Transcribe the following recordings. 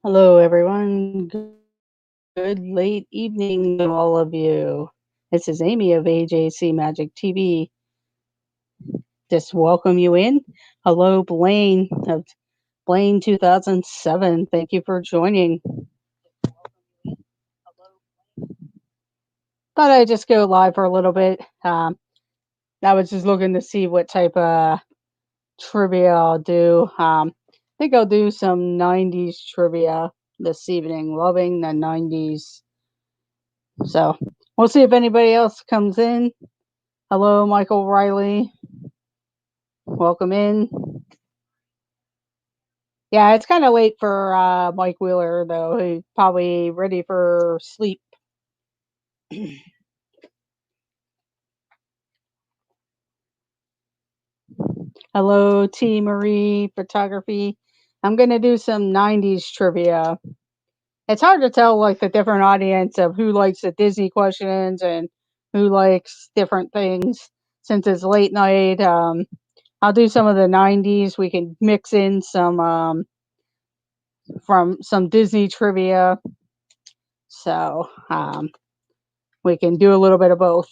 Hello, everyone. Good late evening to all of you. This is Amy of AJC Magic TV. Just welcome you in. Hello, Blaine of Blaine 2007. Thank you for joining. Thought I'd just go live for a little bit. I was just looking to see what type of trivia I'll do. I think I'll do some 90s trivia this evening. Loving the 90s. So we'll see if anybody else comes in. Hello, Michael Riley. Welcome in. Yeah, it's kind of late for Mike Wheeler, though. He's probably ready for sleep. Hello, T. Marie Photography. I'm going to do some 90s trivia. It's hard to tell, like, the different audience of who likes the Disney questions and who likes different things since it's late night. I'll do some of the 90s. We can mix in some from some Disney trivia. So we can do a little bit of both.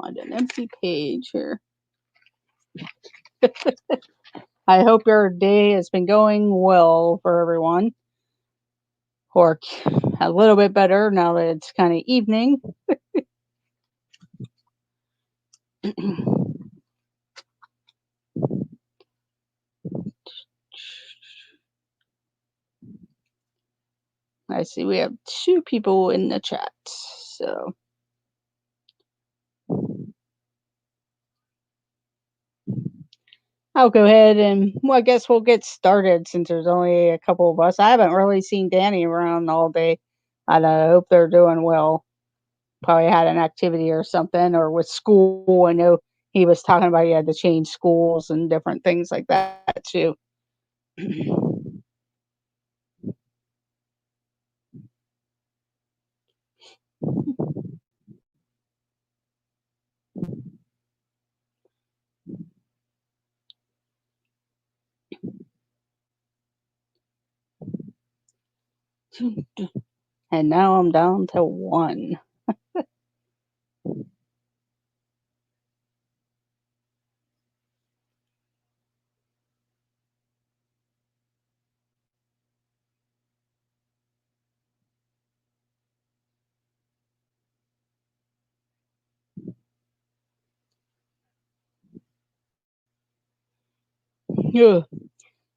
Find an empty page here. I hope your day has been going well for everyone, or a little bit better now that it's kind of evening. I see we have 2 people in the chat, so I'll go ahead and, well, I guess we'll get started since there's only a couple of us. I haven't really seen Danny around all day. I hope they're doing well. Probably had an activity or something, or with school. I know he was talking about he had to change schools and different things like that too. And now I'm down to 1. Ugh.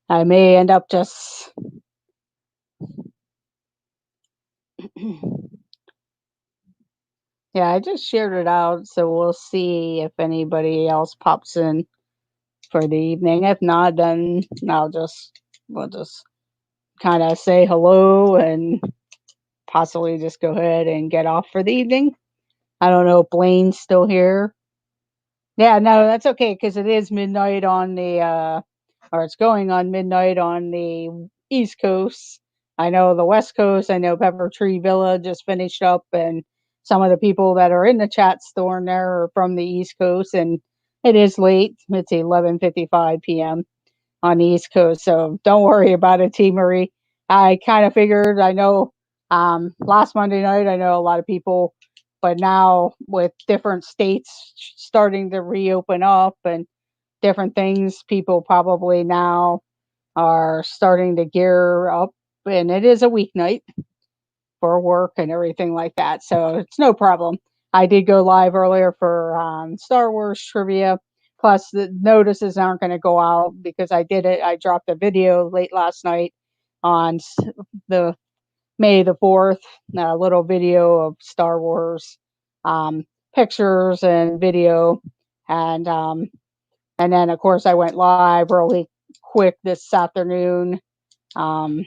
I may end up just yeah, I just shared it out, so we'll see if anybody else pops in for the evening. If not, then we'll just kind of say hello and possibly just go ahead and get off for the evening. I don't know if Blaine's still here. Yeah, no, that's okay because it is midnight on the or it's going on midnight on the East Coast. I know the West Coast. I know Pepper Tree Villa just finished up, and some of the people that are in the chat store there are from the East Coast, and it is late. It's 11:55 p.m. on the East Coast, so don't worry about it, T. Marie. I kind of figured. I know last Monday night, I know a lot of people, but now with different states starting to reopen up and different things, people probably now are starting to gear up, and it is a weeknight for work and everything like that, so it's no problem. I did go live earlier for Star Wars trivia. Plus, the notices aren't going to go out because I did it. I dropped a video late last night on the May the 4th, a little video of Star Wars um, pictures and video, and and then of course I went live really quick this afternoon um,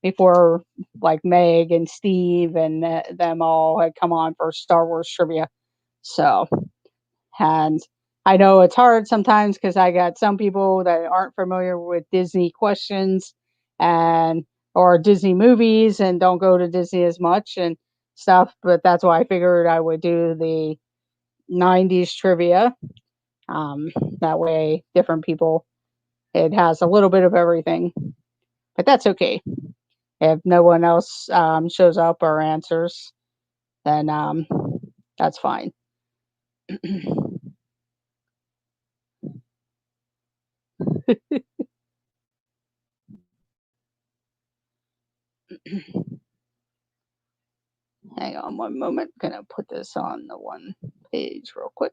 before like Meg and Steve and them all had come on for Star Wars trivia. So, and I know it's hard sometimes because I got some people that aren't familiar with Disney questions and or Disney movies and don't go to Disney as much and stuff. But that's why I figured I would do the 90s trivia. That way, different people, it has a little bit of everything, but that's okay. If no one else shows up or answers, then that's fine. Hang on one moment. Gonna put this on the one page real quick.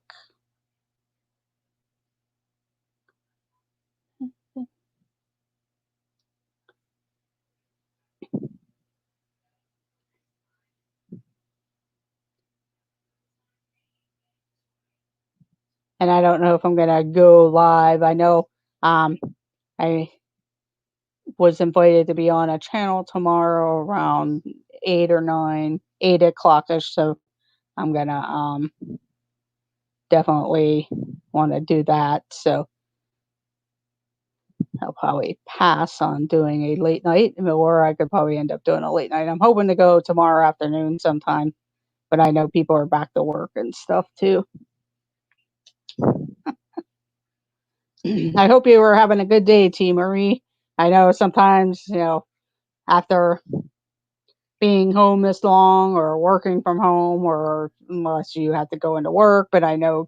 And I don't know if I'm gonna go live. I know I was invited to be on a channel tomorrow around 8 o'clock ish. So I'm gonna definitely want to do that. So I'll probably pass on doing a late night, or I could probably end up doing a late night. I'm hoping to go tomorrow afternoon sometime, but I know people are back to work and stuff too. I hope you were having a good day, T. Marie. I know sometimes, after being home this long or working from home, or unless you have to go into work, but I know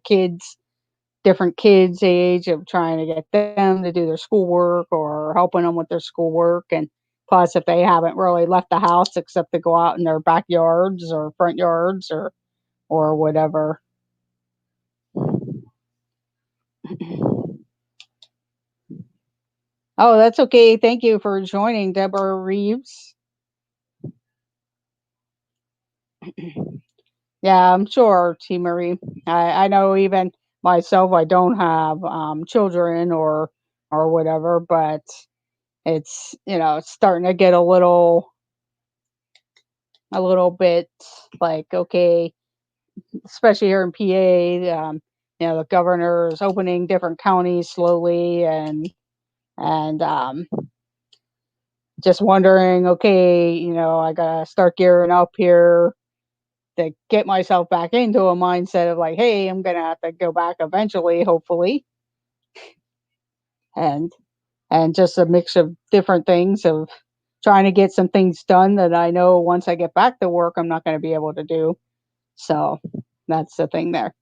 different kids age of trying to get them to do their schoolwork or helping them with their schoolwork. And plus, if they haven't really left the house except to go out in their backyards or front yards or whatever. Oh, that's okay. Thank you for joining, Deborah Reeves. Yeah, I'm sure, T. Marie. I know even myself, I don't have children or whatever, but it's starting to get a little bit like, okay, especially here in PA, the governor is opening different counties slowly, and just wondering, okay, I gotta start gearing up here to get myself back into a mindset of like, hey, I'm gonna have to go back eventually, hopefully, and just a mix of different things of trying to get some things done that I know once I get back to work, I'm not going to be able to do. So that's the thing there.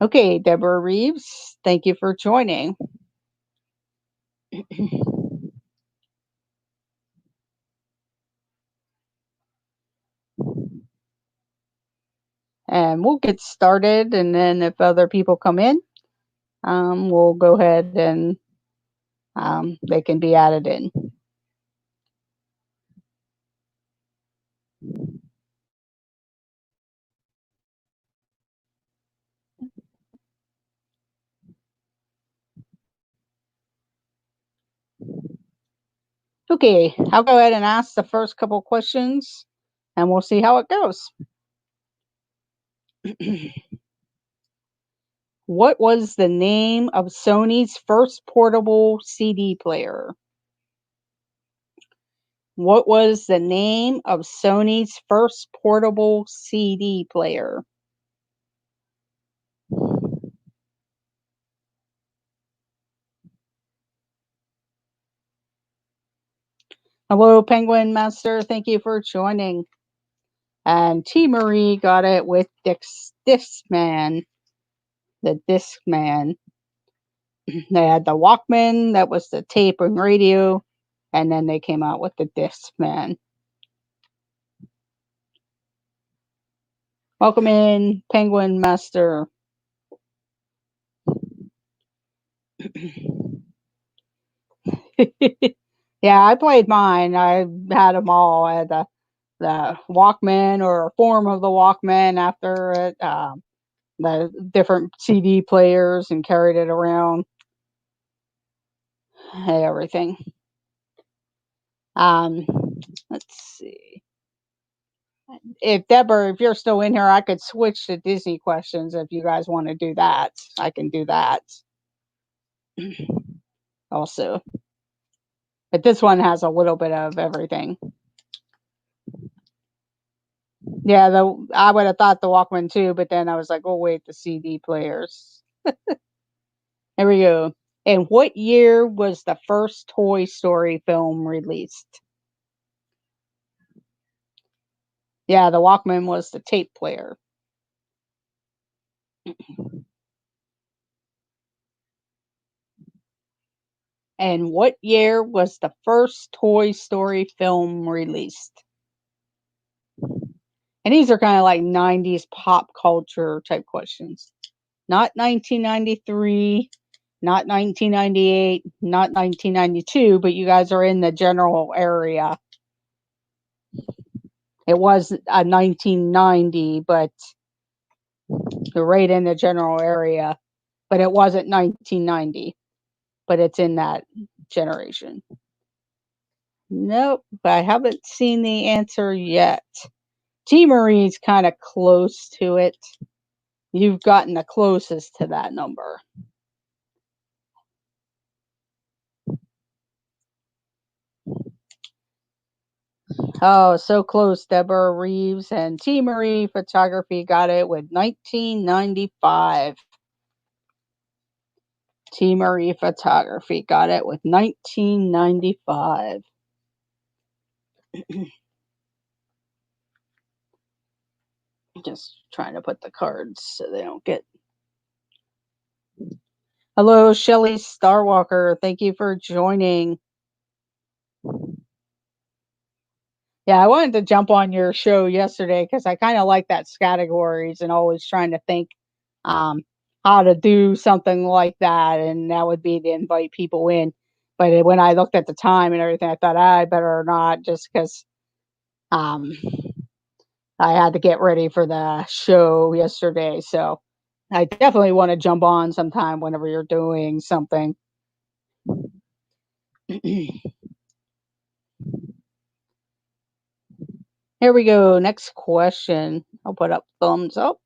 Okay, Deborah Reeves, thank you for joining. And we'll get started, and then if other people come in, we'll go ahead and they can be added in. Okay, I'll go ahead and ask the first couple questions, and we'll see how it goes. What was the name of Sony's first portable CD player? What was the name of Sony's first portable CD player? Hello, Penguin Master. Thank you for joining. And T. Marie got it with Discman. The Discman. They had the Walkman, that was the tape and radio, and then they came out with the Discman. Welcome in, Penguin Master. Yeah, I played mine. I had them all. I had the Walkman, or a form of the Walkman after it, the different CD players, and carried it around, everything. Um, let's see. If Deborah, if you're still in here, I could switch to Disney questions if you guys want to do that. I can do that also. But this one has a little bit of everything. Yeah, I would have thought the Walkman too, but then I was like, "Oh wait, the CD players." Here we go. In what year was the first Toy Story film released? Yeah, the Walkman was the tape player. And what year was the first Toy Story film released? And these are kind of like 90s pop culture type questions. Not 1993, not 1998, not 1992, but you guys are in the general area. It was a 1990, but you're right in the general area. But it wasn't 1990, but it's in that generation. Nope, I haven't seen the answer yet. T. Marie's kind of close to it. You've gotten the closest to that number. Oh, so close. Deborah Reeves and T. Marie Photography got it with 1995. T. Marie Photography got it with 1995. Just trying to put the cards so they don't get. Hello, Shelly Starwalker. Thank you for joining. Yeah, I wanted to jump on your show yesterday because I kind of like that categories and always trying to think um, how to do something like that, and that would be to invite people in. But when I looked at the time and everything, I thought I better not, just because um, I had to get ready for the show yesterday. So I definitely want to jump on sometime whenever you're doing something. Here we go. Next question. I'll put up thumbs up.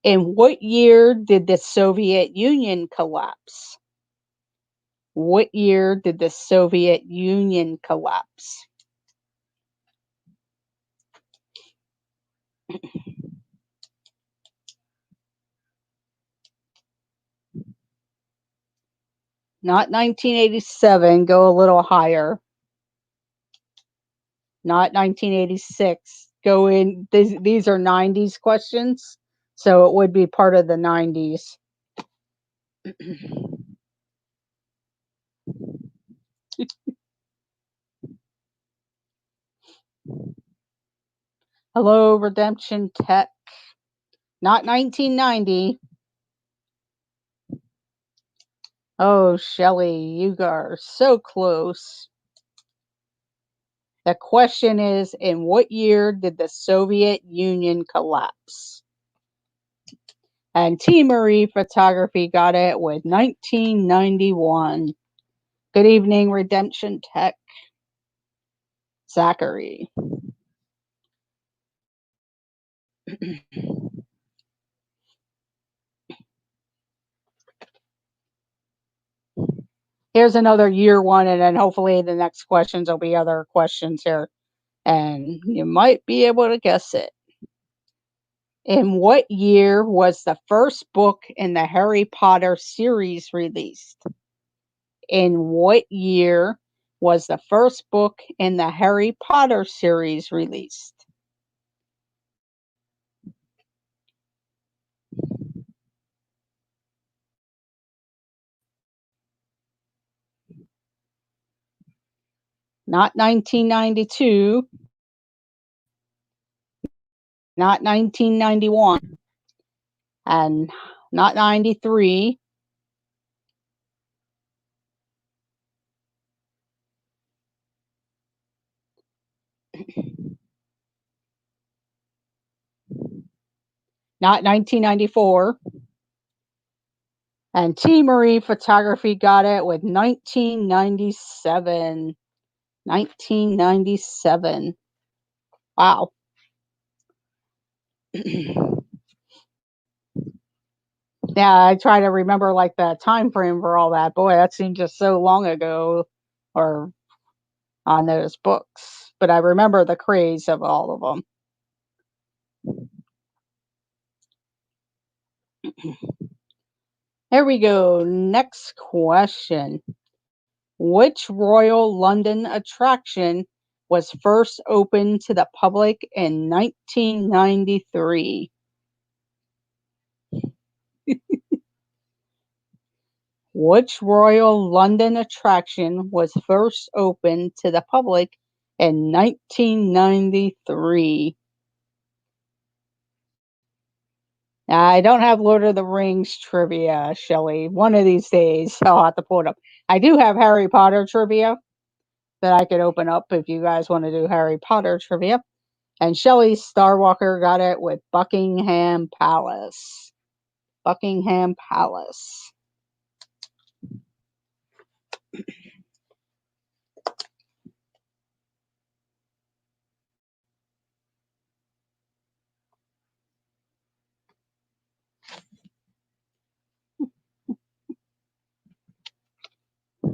In what year did the Soviet Union collapse? What year did the Soviet Union collapse? Not 1987, go a little higher. Not 1986. Go in, these are 90s questions, so it would be part of the 90s. Hello, Redemption Tech. Not 1990. Oh, Shelly, you are so close. The question is, in what year did the Soviet Union collapse? And T. Marie Photography got it with 1991. Good evening, Redemption Tech. Zachary. Here's another year one, and then hopefully the next questions will be other questions here. And you might be able to guess it. In what year was the first book in the Harry Potter series released? In what year was the first book in the Harry Potter series released? Not 1992, not 1991, and not 93. Not 1994. And T. Marie Photography got it with 1997. 1997. Wow. Yeah, I try to remember like the time frame for all that. Boy, that seems just so long ago, or on those books. But I remember the craze of all of them. Here we go. Next question. Which Royal London attraction was first opened to the public in 1993? Which Royal London attraction was first opened to the public in 1993? I don't have Lord of the Rings trivia, Shelley. One of these days I'll have to pull it up. I do have Harry Potter trivia that I could open up if you guys want to do Harry Potter trivia. And Shelley Starwalker got it with Buckingham Palace. Buckingham Palace.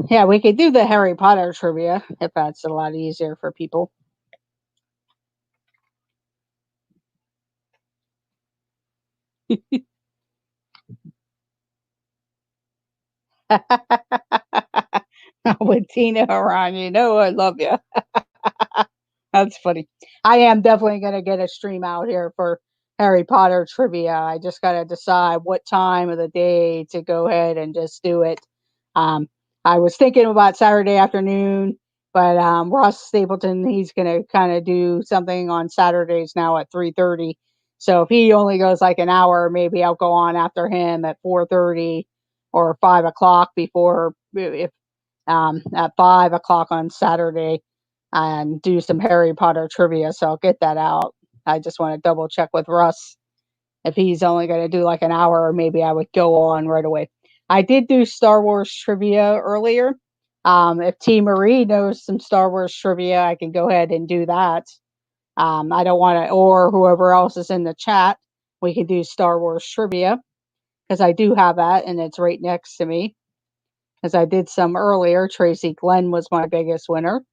Yeah, we could do the Harry Potter trivia if that's a lot easier for people. With Tina around, you know I love you. That's funny. I am definitely going to get a stream out here for Harry Potter trivia. I just got to decide what time of the day to go ahead and just do it. Um, I was thinking about Saturday afternoon, but Ross Stapleton, he's going to kind of do something on Saturdays now at 3:30. So if he only goes like an hour, maybe I'll go on after him at 4:30 or 5 o'clock before if at 5 o'clock on Saturday and do some Harry Potter trivia. So I'll get that out. I just want to double check with Russ if he's only going to do like an hour, or maybe I would go on right away. I did do Star Wars trivia earlier. If T Marie knows some Star Wars trivia, I can go ahead and do that. I don't want to, or whoever else is in the chat, we can do Star Wars trivia because I do have that and it's right next to me. As I did some earlier, Tracy Glenn was my biggest winner.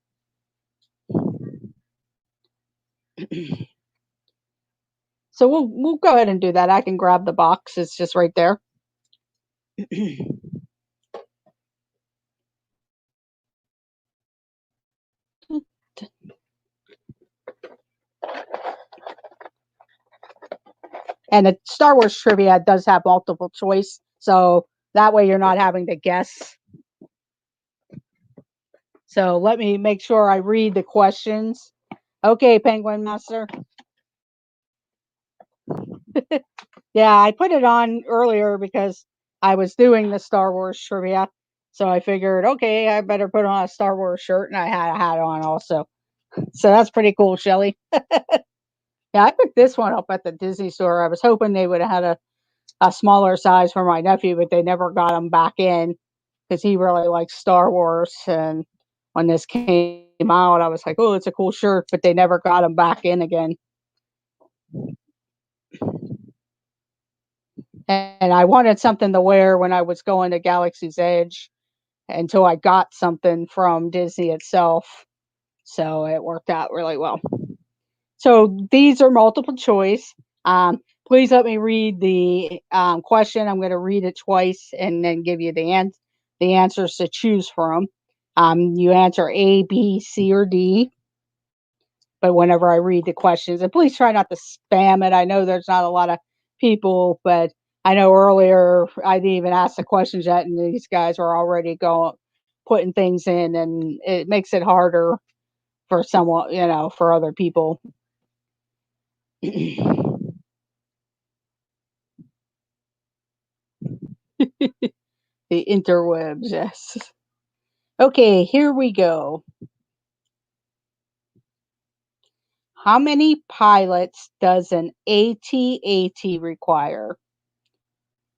So we'll go ahead and do that. I can grab the box. It's just right there. And the Star Wars trivia does have multiple choice, so that way you're not having to guess. So let me make sure I read the questions. Okay, Penguin Master. Yeah, I put it on earlier because I was doing the Star Wars trivia. So I figured, okay, I better put on a Star Wars shirt, and I had a hat on also. So that's pretty cool, Shelly. Yeah, I picked this one up at the Disney store. I was hoping they would have had a smaller size for my nephew, but they never got him back in because he really likes Star Wars. And when this came out, I was like, oh, it's a cool shirt, but they never got him back in again. And I wanted something to wear when I was going to Galaxy's Edge until I got something from Disney itself. So it worked out really well. So these are multiple choice. Please let me read the question. I'm going to read it twice and then give you the answers to choose from. You answer A, B, C, or D. But whenever I read the questions, and please try not to spam it. I know there's not a lot of people, but I know earlier I didn't even ask the questions yet, and these guys are already going putting things in, and it makes it harder for someone, for other people. The interwebs, yes. Okay, here we go. How many pilots does an AT-AT require?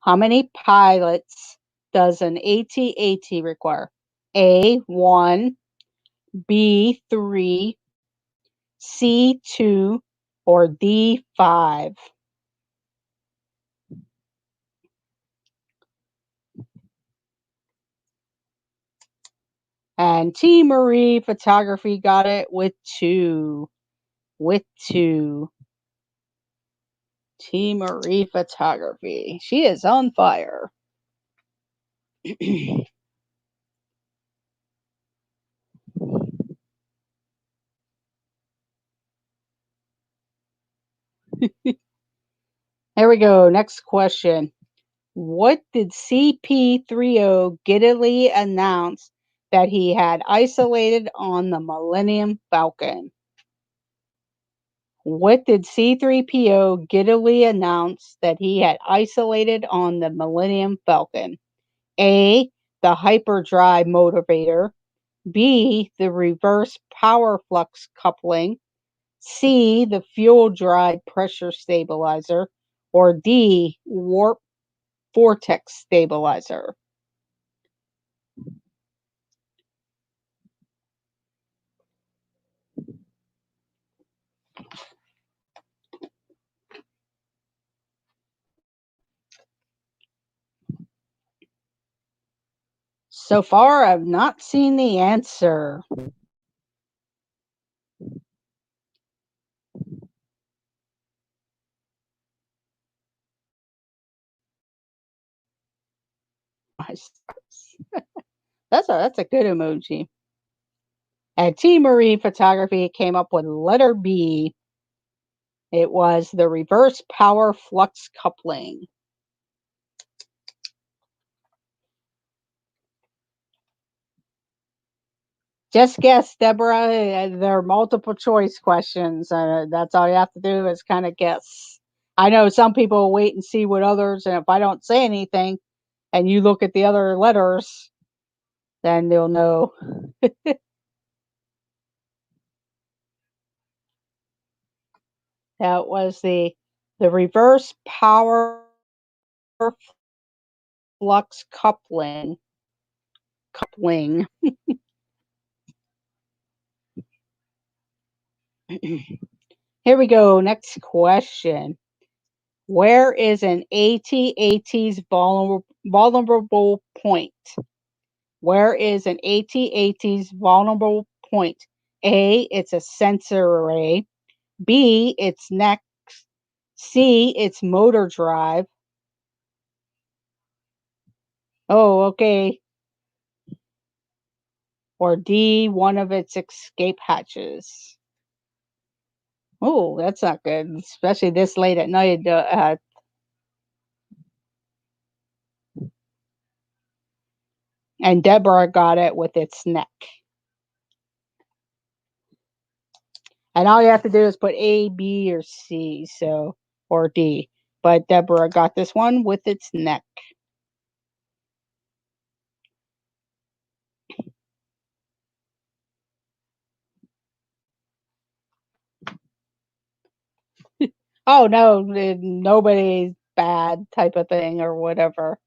How many pilots does an AT-AT require? A, 1, B, 3, C, 2, or D, 5? And T. Marie Photography got it with 2. With 2. T. Marie Photography. She is on fire. Here we go. Next question. What did CP30 giddily announce that he had isolated on the Millennium Falcon? What did C3PO giddily announce that he had isolated on the Millennium Falcon? A. The hyperdrive motivator. B. The reverse power flux coupling. C. The fuel drive pressure stabilizer. Or D. Warp vortex stabilizer. So far, I've not seen the answer. That's a good emoji. And T. Marie Photography came up with letter B. It was the reverse power flux coupling. Just guess, Deborah. They're multiple choice questions. That's all you have to do is kind of guess. I know some people wait and see what others, and if I don't say anything and you look at the other letters, then they'll know. That was the reverse power flux coupling. Here we go. Next question. Where is an AT-AT's vulnerable point? Where is an AT-AT's vulnerable point? A, it's a sensor array. B, it's neck. C, it's motor drive. Oh, okay. Or D, one of its escape hatches. Oh, that's not good, especially this late at night. And Deborah got it with its neck. And all you have to do is put A, B, or C, or D. But Deborah got this one with its neck. Oh no, nobody's bad type of thing or whatever.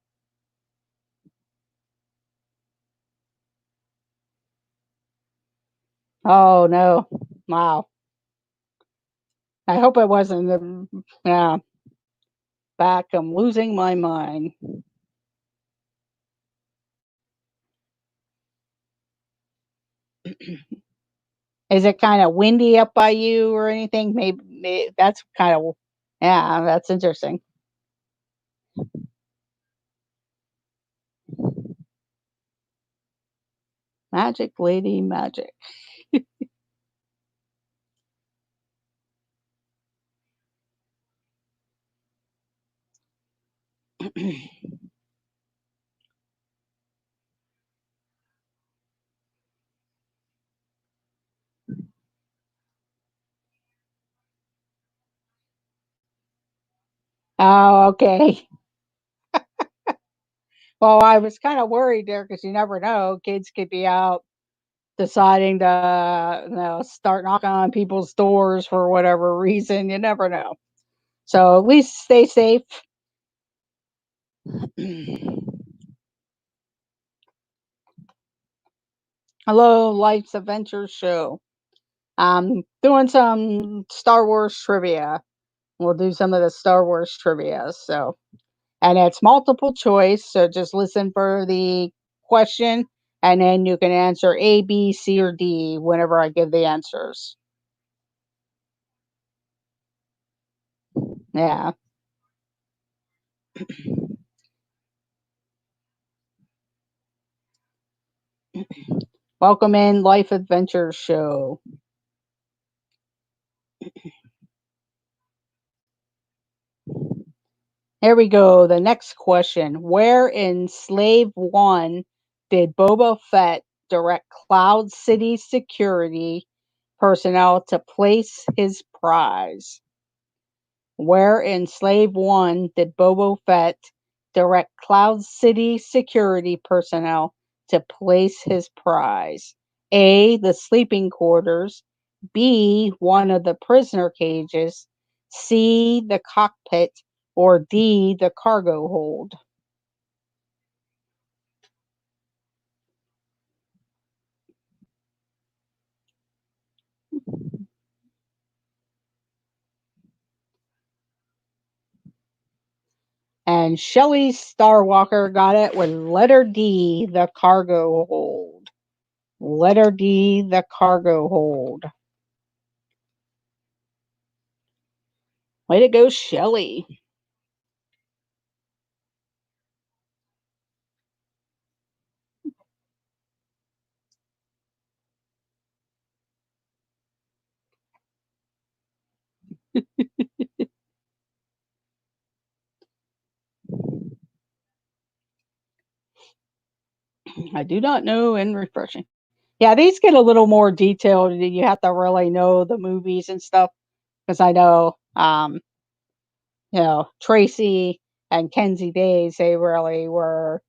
Oh no. Wow. I hope it wasn't yeah. Back, I'm losing my mind. Is it kind of windy up by you or anything? Maybe that's kind of yeah, that's interesting. Magic lady magic. Oh, okay. Well, I was kind of worried there because you never know. Kids could be out deciding to, start knocking on people's doors for whatever reason. You never know. So at least stay safe. Hello, Life's Adventure Show. I'm doing some Star Wars trivia. We'll do some of the Star Wars trivia. So, and it's multiple choice. So just listen for the question and then you can answer A, B, C, or D whenever I give the answers. Yeah. Welcome in Life Adventure Show. Here we go. The next question. Where in Slave One did Boba Fett direct Cloud City security personnel to place his prize? Where in Slave One did Boba Fett direct Cloud City security personnel to place his prize? A. The sleeping quarters. B. One of the prisoner cages. C. The cockpit. Or D. The cargo hold. And Shelley Starwalker got it with letter D. The cargo hold. Letter D. The cargo hold. Way to go, Shelley. I do not know and refreshing. Yeah, these get a little more detailed. You have to really know the movies and stuff because I know, Tracy and Kenzie Days. They really were.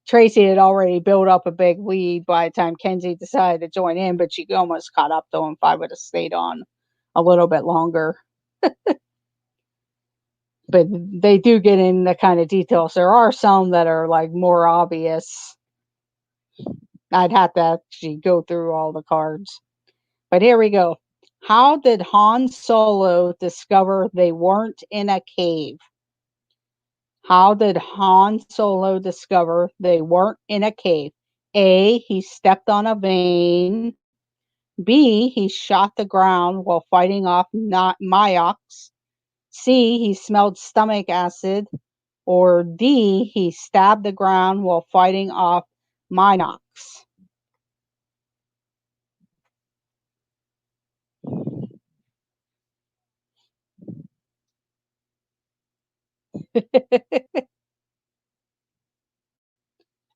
Tracy had already built up a big lead by the time Kenzie decided to join in, but she almost caught up to him if I would have stayed on a little bit longer. But they do get in the kind of details. There are some that are like more obvious. I'd have to actually go through all the cards. But here we go. How did Han Solo discover they weren't in a cave? How did Han Solo discover they weren't in a cave? A. He stepped on a vein. B. He shot the ground while fighting off Myox. C. He smelled stomach acid. Or D. He stabbed the ground while fighting off Minox.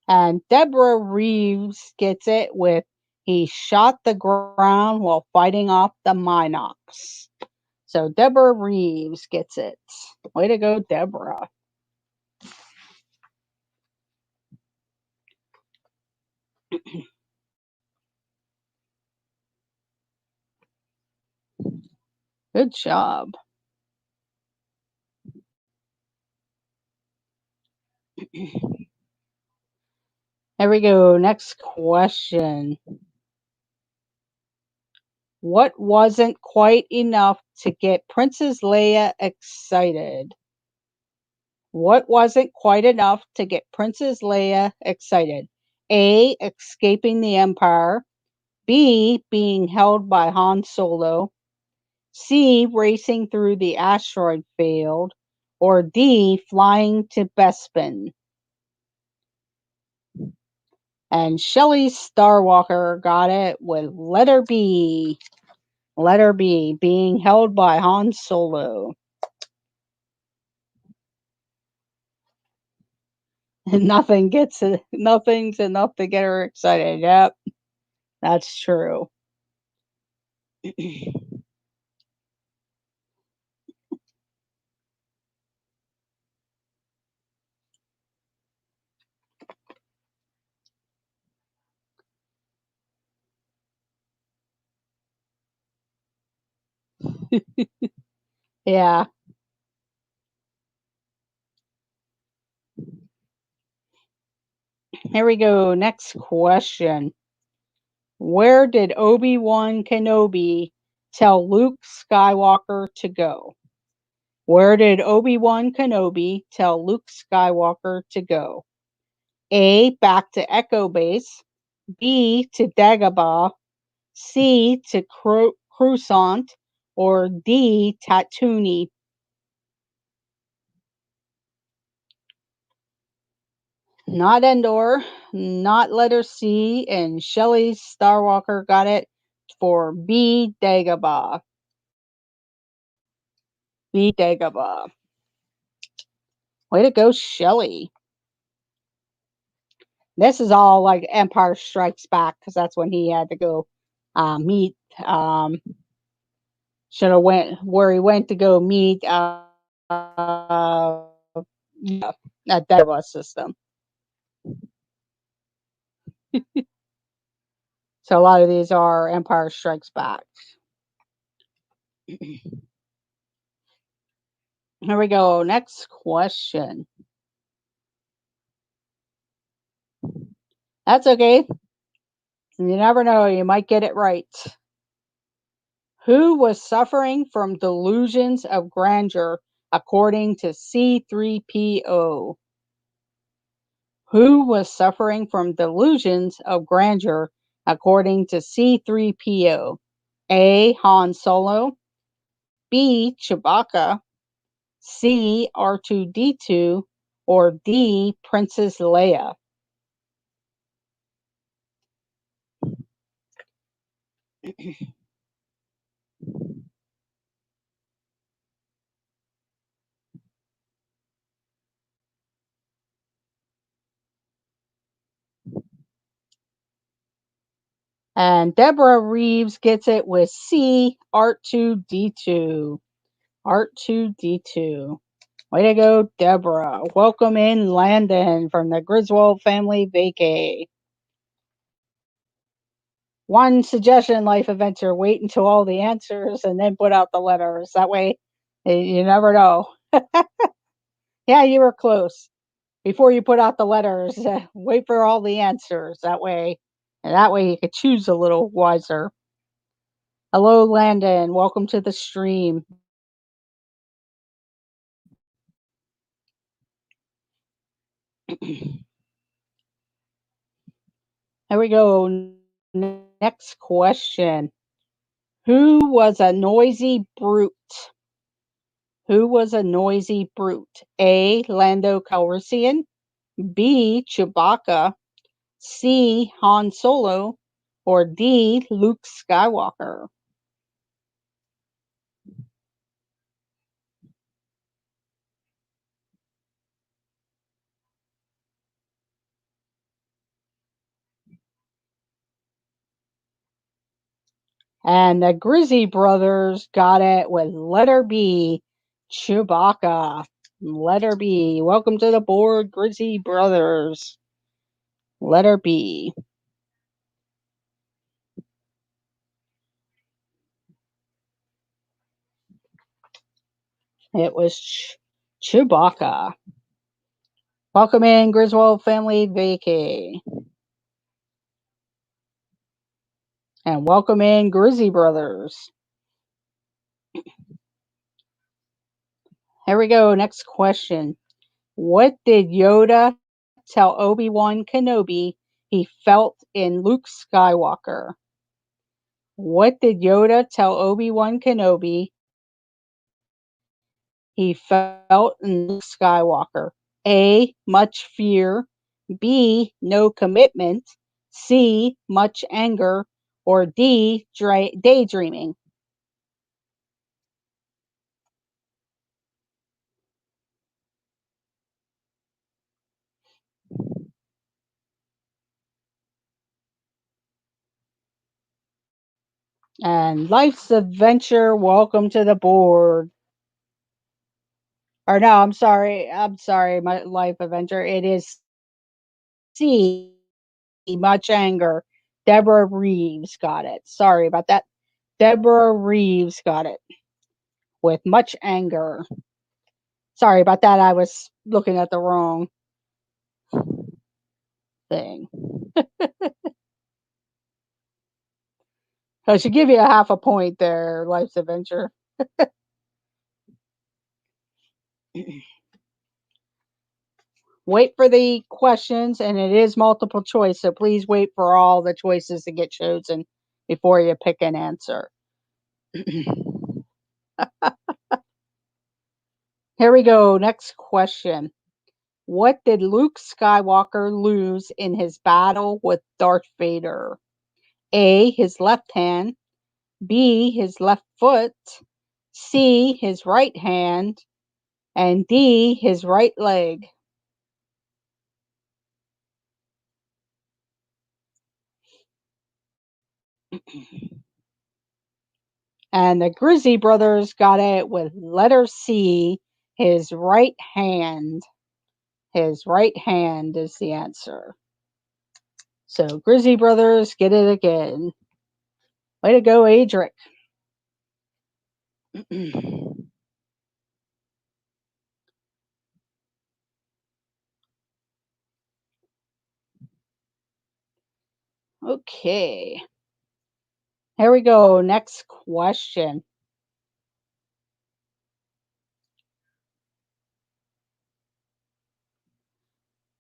And Deborah Reeves gets it with he shot the ground while fighting off the Minox. So Deborah Reeves gets it. Way to go, Deborah. Good job. There we go. Next question. What wasn't quite enough to get Princess Leia excited? What wasn't quite enough to get Princess Leia excited? A. Escaping the Empire. B. Being held by Han Solo. C. Racing through the asteroid field. Or D. Flying to Bespin. And Shelley Starwalker got it with letter B. Letter B. Being held by Han Solo. Nothing's enough to get her excited. Yep, that's true. Yeah. Here we go. Next question. Where did Obi-Wan Kenobi tell Luke Skywalker to go? Where did Obi-Wan Kenobi tell Luke Skywalker to go? A. Back to Echo Base. B. To Dagobah. C. To Coruscant. Or D. Tatooine. Not Endor, not letter C, and Shelley Starwalker got it for B. Dagobah. B. Dagobah. Way to go, Shelley. This is all like Empire Strikes Back because that's when he had to go meet. Should have went where he went to go meet. Yeah, that Dagobah system. So a lot of these are Empire Strikes Back. Here we go. Next question. That's okay. You never know. You might get it right. Who was suffering from delusions of grandeur according to C3PO? Who was suffering from delusions of grandeur according to C3PO? A. Han Solo, B. Chewbacca, C. R2D2, or D. Princess Leia? And Deborah Reeves gets it with C. R2D2. R2D2. Way to go, Deborah. Welcome in, Landon, from the Griswold family vacay. One suggestion, Life Adventure, wait until all the answers and then put out the letters. That way, you never know. Yeah, you were close. Before you put out the letters, wait for all the answers. That way you could choose a little wiser. Hello, Landon. Welcome to the stream. Here we go. Next question. Who was a noisy brute? Who was a noisy brute? A. Lando Calrissian, B. Chewbacca, C. Han Solo, or D. Luke Skywalker? And the Grizzy brothers got it with letter B. Chewbacca. Letter B. Welcome to the board, Grizzy brothers. Letter B. It was Chewbacca. Welcome in, Griswold family vacay. And welcome in, Grizzy brothers. Here we go. Next question. What did Yoda tell Obi-Wan Kenobi he felt in Luke Skywalker? What did Yoda tell Obi-Wan Kenobi he felt in Luke Skywalker? A. Much fear. B. No commitment. C. Much anger. Or D. Daydreaming. And Life's Adventure, welcome to the board. Or no, I'm sorry. I'm sorry, my Life Adventure. It is C. Much anger. Deborah Reeves got it. Sorry about that. Deborah Reeves got it with much anger. Sorry about that. I was looking at the wrong thing. I should give you a half a point there, Life's Adventure. Wait for the questions, and it is multiple choice, so please wait for all the choices to get chosen before you pick an answer. Here we go. Next question. What did Luke Skywalker lose in his battle with Darth Vader? A, his left hand, B, his left foot, C, his right hand, and D, his right leg. And the Grizzly brothers got it with letter C, his right hand. His right hand is the answer. So Grizzly brothers get it again. Way to go, Adric. Okay. Here we go. Next question.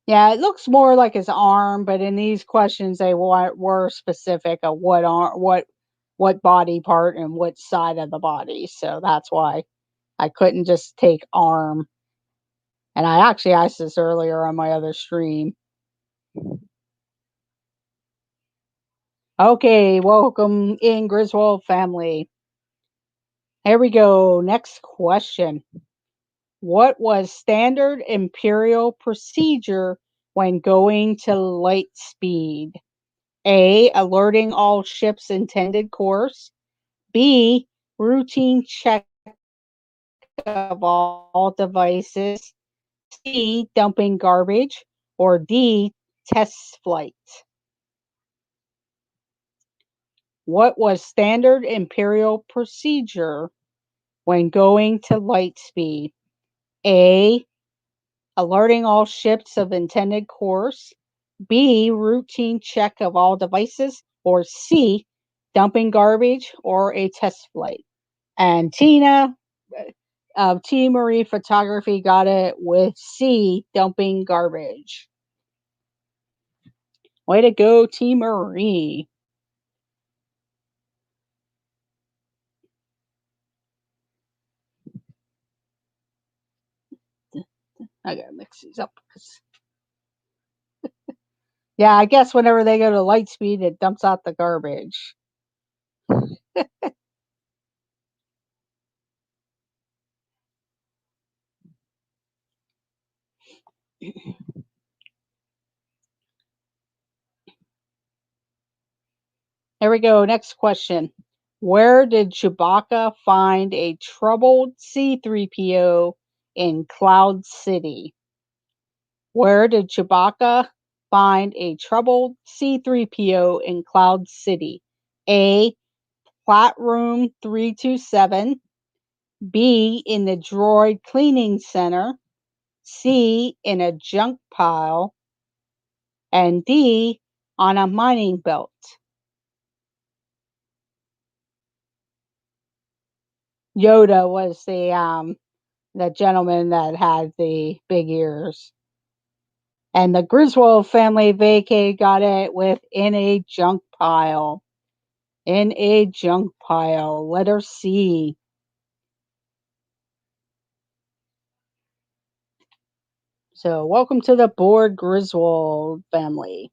Yeah, it looks more like his arm, but in these questions they were specific of what arm, what body part and what side of the body. So that's why I couldn't just take arm. And I actually asked this earlier on my other stream. Okay, welcome in Griswold family. Here we go. Next question. What was standard imperial procedure when going to light speed? A, alerting all ships intended course. B, routine check of all devices. C, dumping garbage. Or D, test flight. What was standard imperial procedure when going to light speed? A, alerting all ships of intended course. B, routine check of all devices. Or C, dumping garbage or a test flight. And Tina T Marie Photography got it with C, dumping garbage. Way to go, T Marie. I gotta mix these up. Yeah, I guess whenever they go to light speed, it dumps out the garbage. Here we go. Next question. Where did Chewbacca find a troubled C3PO in Cloud City? Where did Chewbacca find a troubled C3PO in Cloud City? A, Plat Room 327. B, in the Droid Cleaning Center. C, in a junk pile. And D, on a mining belt. Yoda was the gentleman that had the big ears. And the Griswold family vacay got it with in a junk pile. In a junk pile. Letter C. So welcome to the board, Griswold family.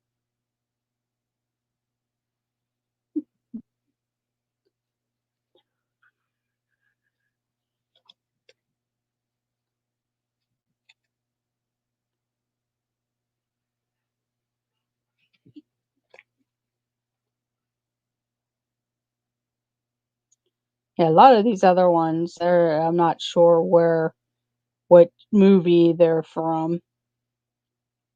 Yeah, a lot of these other ones, I'm not sure what movie they're from.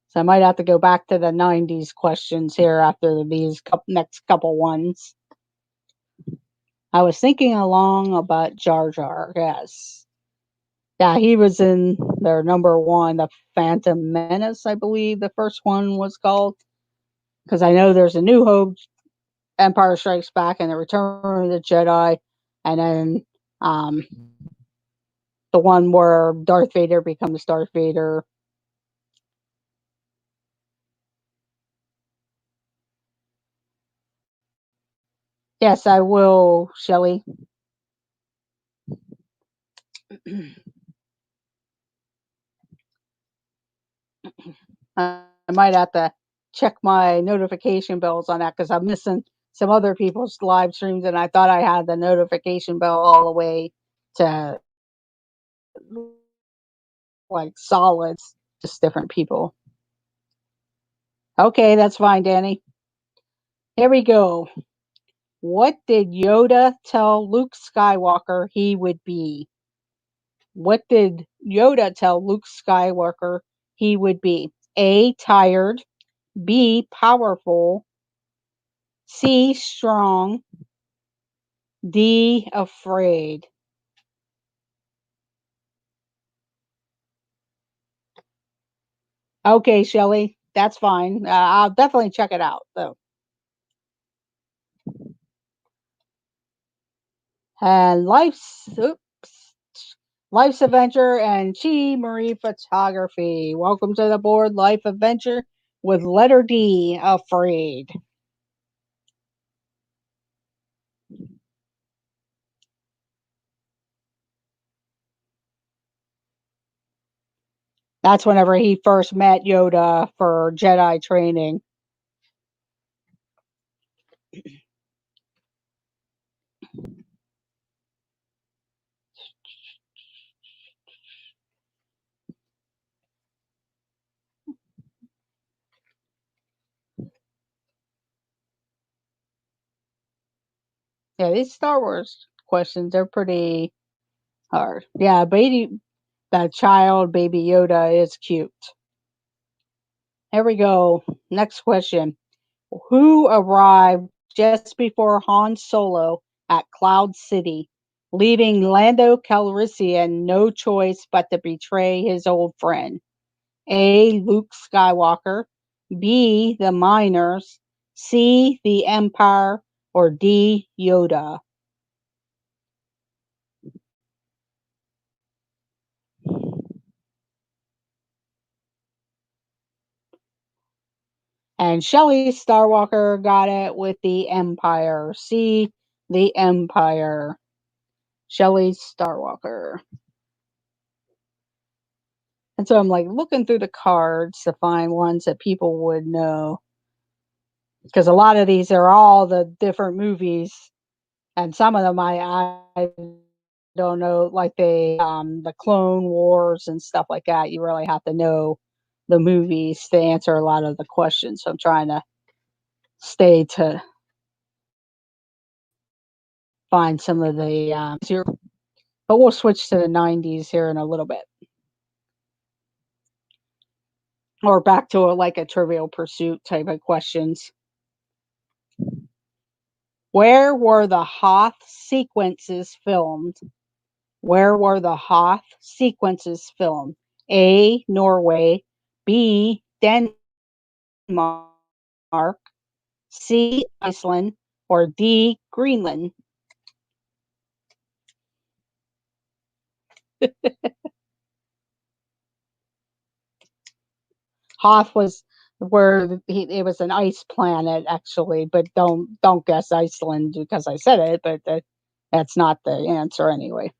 So I might have to go back to the 90s questions here after these next couple ones. I was thinking along about Jar Jar, yes. Yeah, he was in their number one, The Phantom Menace, I believe the first one was called. Because I know there's a New Hope, Empire Strikes Back, and the Return of the Jedi, and then the one where Darth Vader becomes Darth Vader. Yes, I will, Shelley. I might have to check my notification bells on that because I'm missing some other people's live streams, and I thought I had the notification bell all the way to like solids, just different people. Okay, that's fine, Danny. Here we go. What did Yoda tell Luke Skywalker he would be? What did Yoda tell Luke Skywalker he would be? A. Tired. B. Powerful. C. Strong. D. Afraid. Okay, Shelly, that's fine. I'll definitely check it out, though. And Life's Adventure and Chi Marie Photography. Welcome to the board, Life Adventure with letter D, Afraid. That's whenever he first met Yoda for Jedi training. Yeah, these Star Wars questions are pretty hard. Yeah, that child, Baby Yoda, is cute. Here we go. Next question. Who arrived just before Han Solo at Cloud City, leaving Lando Calrissian no choice but to betray his old friend? A. Luke Skywalker. B. The Miners. C. The Empire. Or D. Yoda. And Shelley Starwalker got it with the Empire. C. The Empire. Shelley Starwalker. And so I'm like looking through the cards to find ones that people would know. Because a lot of these are all the different movies. And some of them I don't know, like the Clone Wars and stuff like that. You really have to know the movies to answer a lot of the questions. So I'm trying to stay to find some of the but we'll switch to the 90s here in a little bit. Or back to like a Trivial Pursuit type of questions. Where were the Hoth sequences filmed? Where were the Hoth sequences filmed? A. Norway. B. Denmark. C. Iceland. Or D. Greenland. Hoth was where it was an ice planet actually, but don't guess Iceland because I said it, but that's not the answer anyway.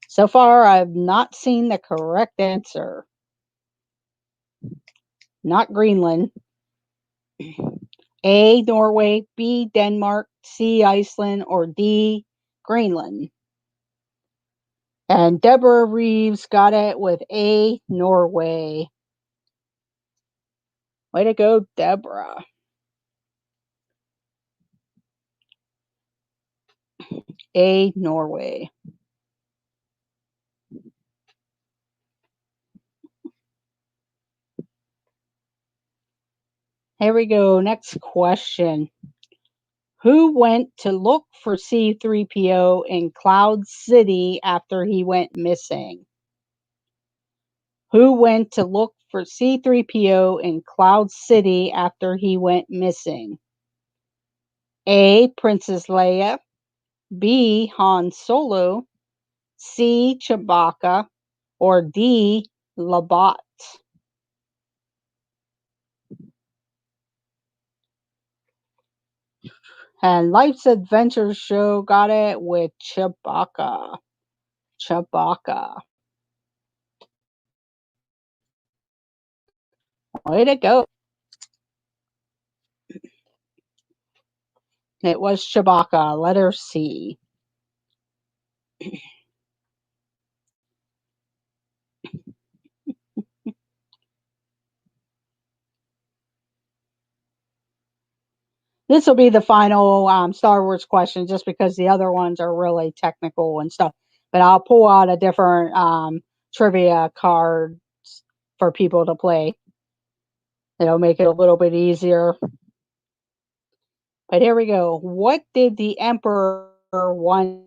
So far, I've not seen the correct answer. Not Greenland. A. Norway. B. Denmark. C. Iceland. Or D. Greenland. And Deborah Reeves got it with A. Norway. Way to go, Deborah. A. Norway. Here we go. Next question. Who went to look for C3PO in Cloud City after he went missing? Who went to look for C3PO in Cloud City after he went missing? A. Princess Leia. B. Han Solo. C. Chewbacca. Or D. Labat. And Life's Adventure Show got it with Chewbacca. Chewbacca. Way to go. It was Chewbacca, letter C. This will be the final Star Wars question just because the other ones are really technical and stuff. But I'll pull out a different trivia cards for people to play. It'll make it a little bit easier. But here we go. What did the Emperor want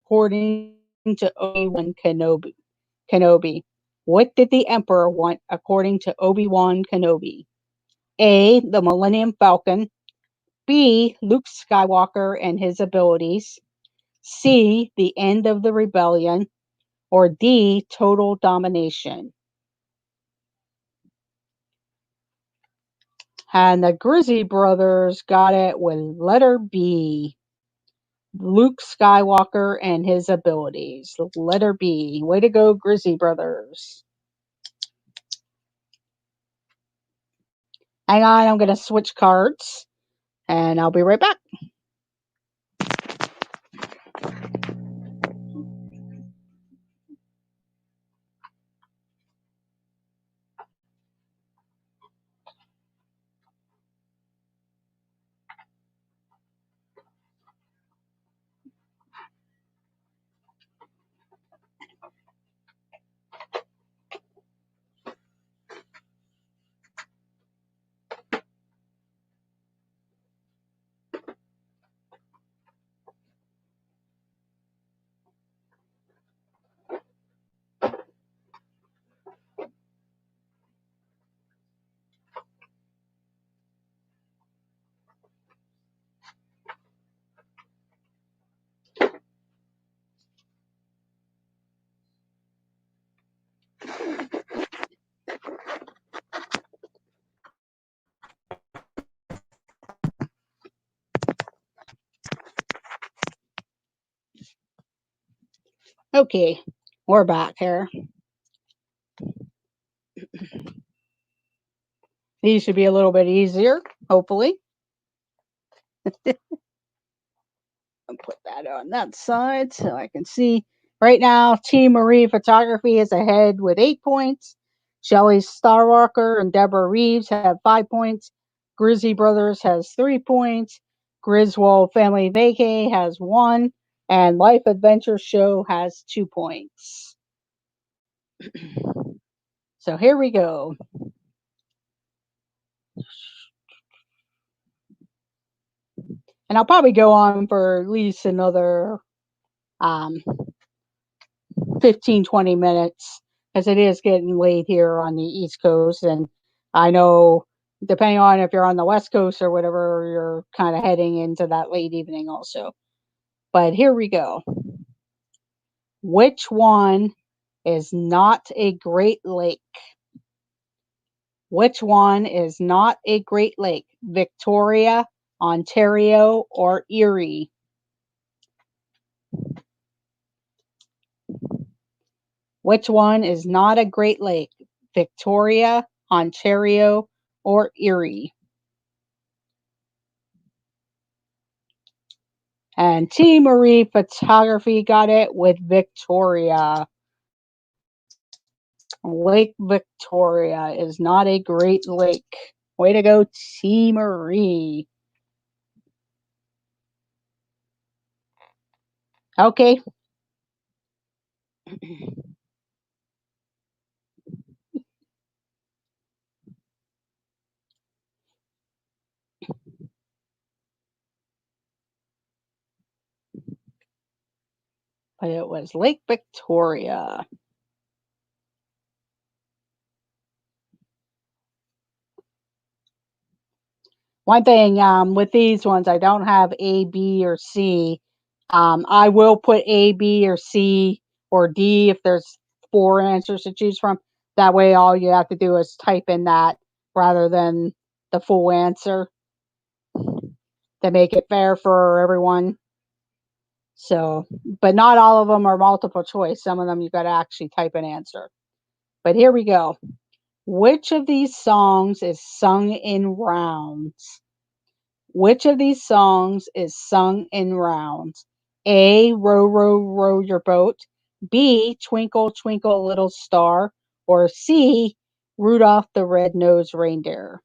according to Obi-Wan Kenobi? What did the Emperor want according to Obi-Wan Kenobi? A. The Millennium Falcon. B. Luke Skywalker and his abilities. C. The end of the rebellion. Or D. Total domination. And the Grizzy brothers got it with letter B. Luke Skywalker and his abilities. Letter B. Way to go, Grizzy brothers. Hang on, I'm going to switch cards. And I'll be right back. Okay, we're back here. These should be a little bit easier, hopefully. I'll put that on that side so I can see. Right now, Team Marie Photography is ahead with 8 points. Shelly Starwalker and Deborah Reeves have 5 points. Grizzy Brothers has 3 points. Griswold Family Vacay has 1. And Life Adventure Show has 2 points. So here we go. And I'll probably go on for at least another 15, 20 minutes because it is getting late here on the East Coast. And I know, depending on if you're on the West Coast or whatever, you're kind of heading into that late evening also. But here we go. Which one is not a Great Lake? Which one is not a Great Lake? Victoria, Ontario, or Erie? Which one is not a Great Lake? Victoria, Ontario, or Erie? And Team Marie Photography got it with Victoria. Lake Victoria is not a Great Lake. Way to go, Team Marie. Okay. But it was Lake Victoria. One thing with these ones, I don't have A, B, or C. I will put A, B, or C, or D if there's 4 answers to choose from. That way, all you have to do is type in that rather than the full answer to make it fair for everyone. So, but not all of them are multiple choice. Some of them you got to actually type an answer. But here we go. Which of these songs is sung in rounds? Which of these songs is sung in rounds? A. Row, row, row your boat. B. Twinkle, twinkle, little star. Or C. Rudolph the Red-Nosed Reindeer.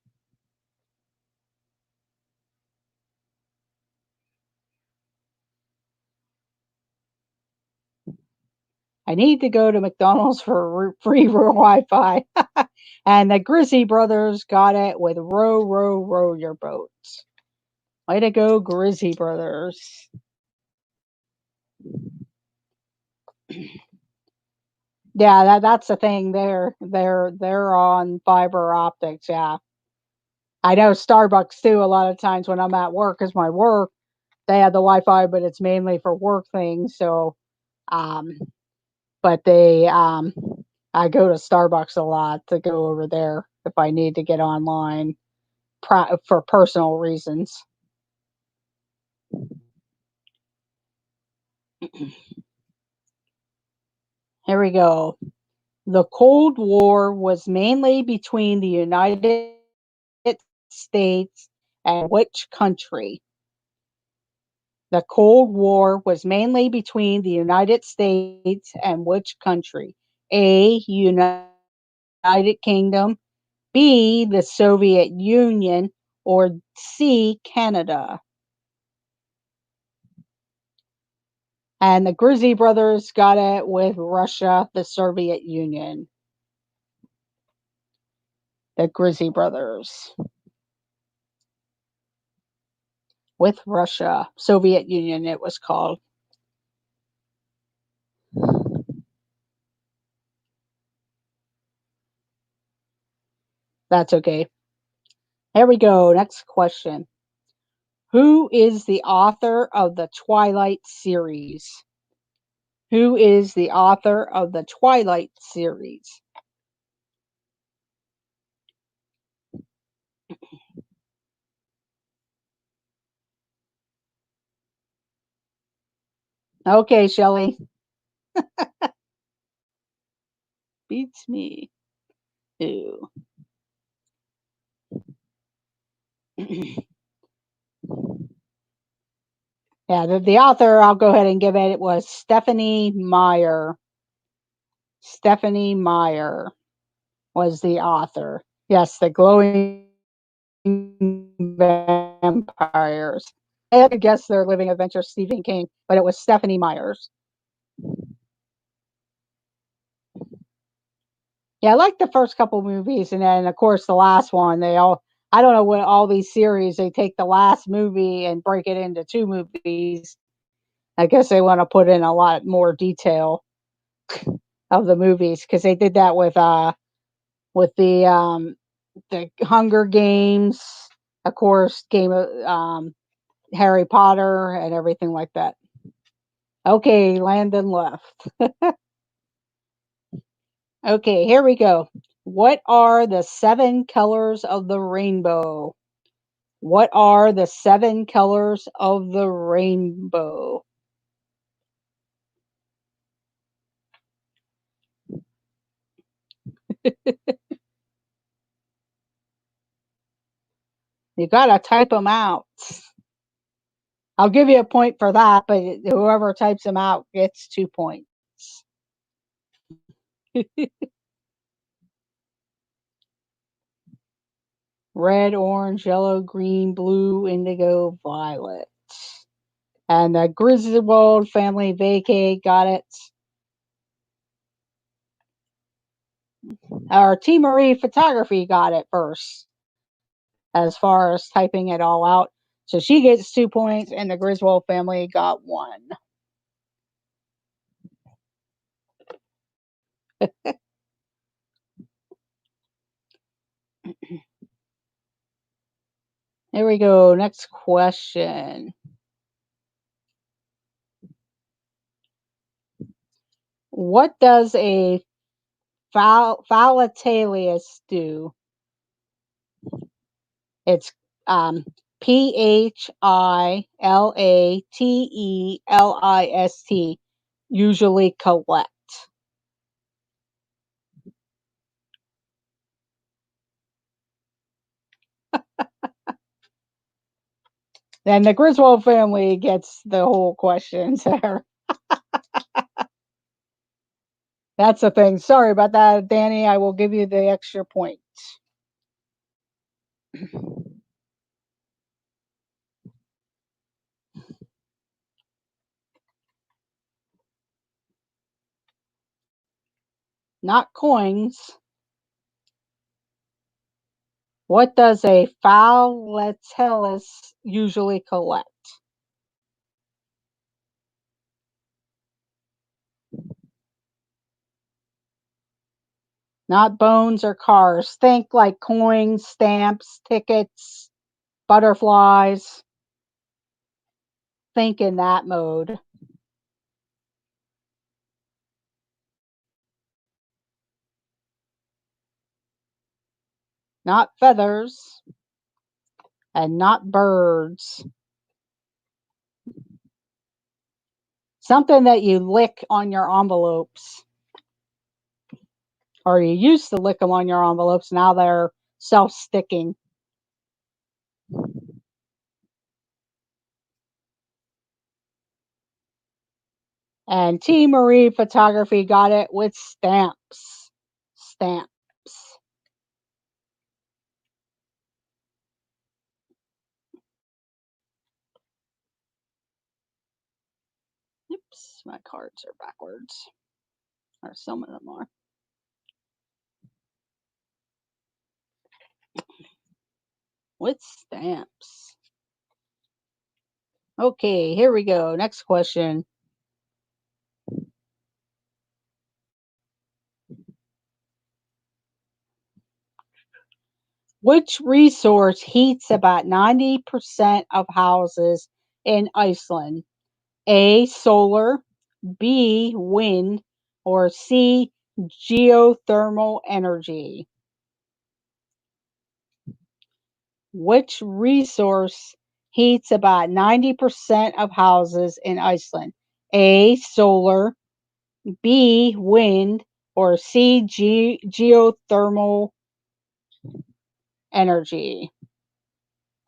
I need to go to McDonald's for free Wi-Fi. And the Grizzy Brothers got it with Row, Row, Row Your Boat. Way to go, Grizzy Brothers. Yeah, that's the thing. They're on fiber optics. Yeah, I know Starbucks too. A lot of times when I'm at work, is my work, they have the Wi-Fi, but it's mainly for work things. So, um, but I go to Starbucks a lot to go over there if I need to get online for personal reasons. Here we go. The Cold War was mainly between the United States and which country? The Cold War was mainly between the United States and which country? A. United Kingdom, B. The Soviet Union, or C. Canada. And the Grizzy Brothers got it with Russia, the Soviet Union. The Grizzy Brothers with Russia, Soviet Union, it was called. That's okay. Here we go. Next question. Who is the author of the Twilight series? Who is the author of the Twilight series? Okay, Shelley. Beats me. Who? Yeah, the author, I'll go ahead and give it, it was Stephanie Meyer. Stephanie Meyer was the author. Yes, the glowing vampires. I had to guess their living adventure Stephen King, but it was Stephanie Meyer's. Yeah, I like the first couple movies, and then of course the last one. They all I don't know what all these series they take the last movie and break it into two movies. I guess they want to put in a lot more detail of the movies because they did that with the Hunger Games, of course, Game of Harry Potter and everything like that. Okay, Landon left. Okay, here we go. What are the seven colors of the rainbow? What are the seven colors of the rainbow? You gotta type them out. I'll give you a point for that, but whoever types them out gets 2 points. Red, orange, yellow, green, blue, indigo, violet. And the Griswold family vacay got it. Our T. Marie photography got it first as far as typing it all out. So she gets 2 points, and the Griswold family got one. Here we go. Next question. What does a philatelius do? It's Philatelist, usually collect. Then the Griswold family gets the whole questions there. That's the thing. Sorry about that, Danny. I will give you the extra point. Not coins. What does a philatellus usually collect? Not bones or cars. Think like coins, stamps, tickets, butterflies. Think in that mode. Not feathers and not birds. Something that you lick on your envelopes. Or you used to lick them on your envelopes. Now they're self-sticking. And T. Marie Photography got it with stamps. Stamps. Oops, my cards are backwards. Or some of them are. With stamps. Okay, here we go. Next question. Which resource heats about 90% of houses in Iceland? A. Solar, B. Wind, or C. Geothermal energy? Which resource heats about 90% of houses in Iceland? A. Solar, B. Wind, or C. Geothermal energy?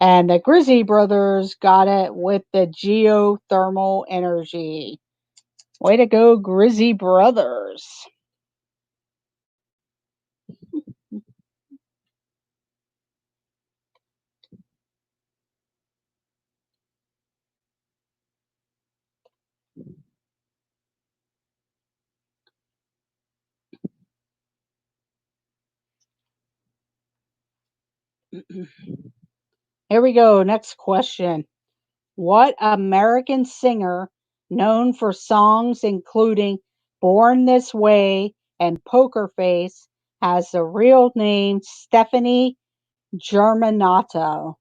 And the Grizzy brothers got it with the geothermal energy. Way to go, Grizzy brothers. Here we go. Next question. What American singer, known for songs including Born This Way and Poker Face, has the real name Stephanie Germanato?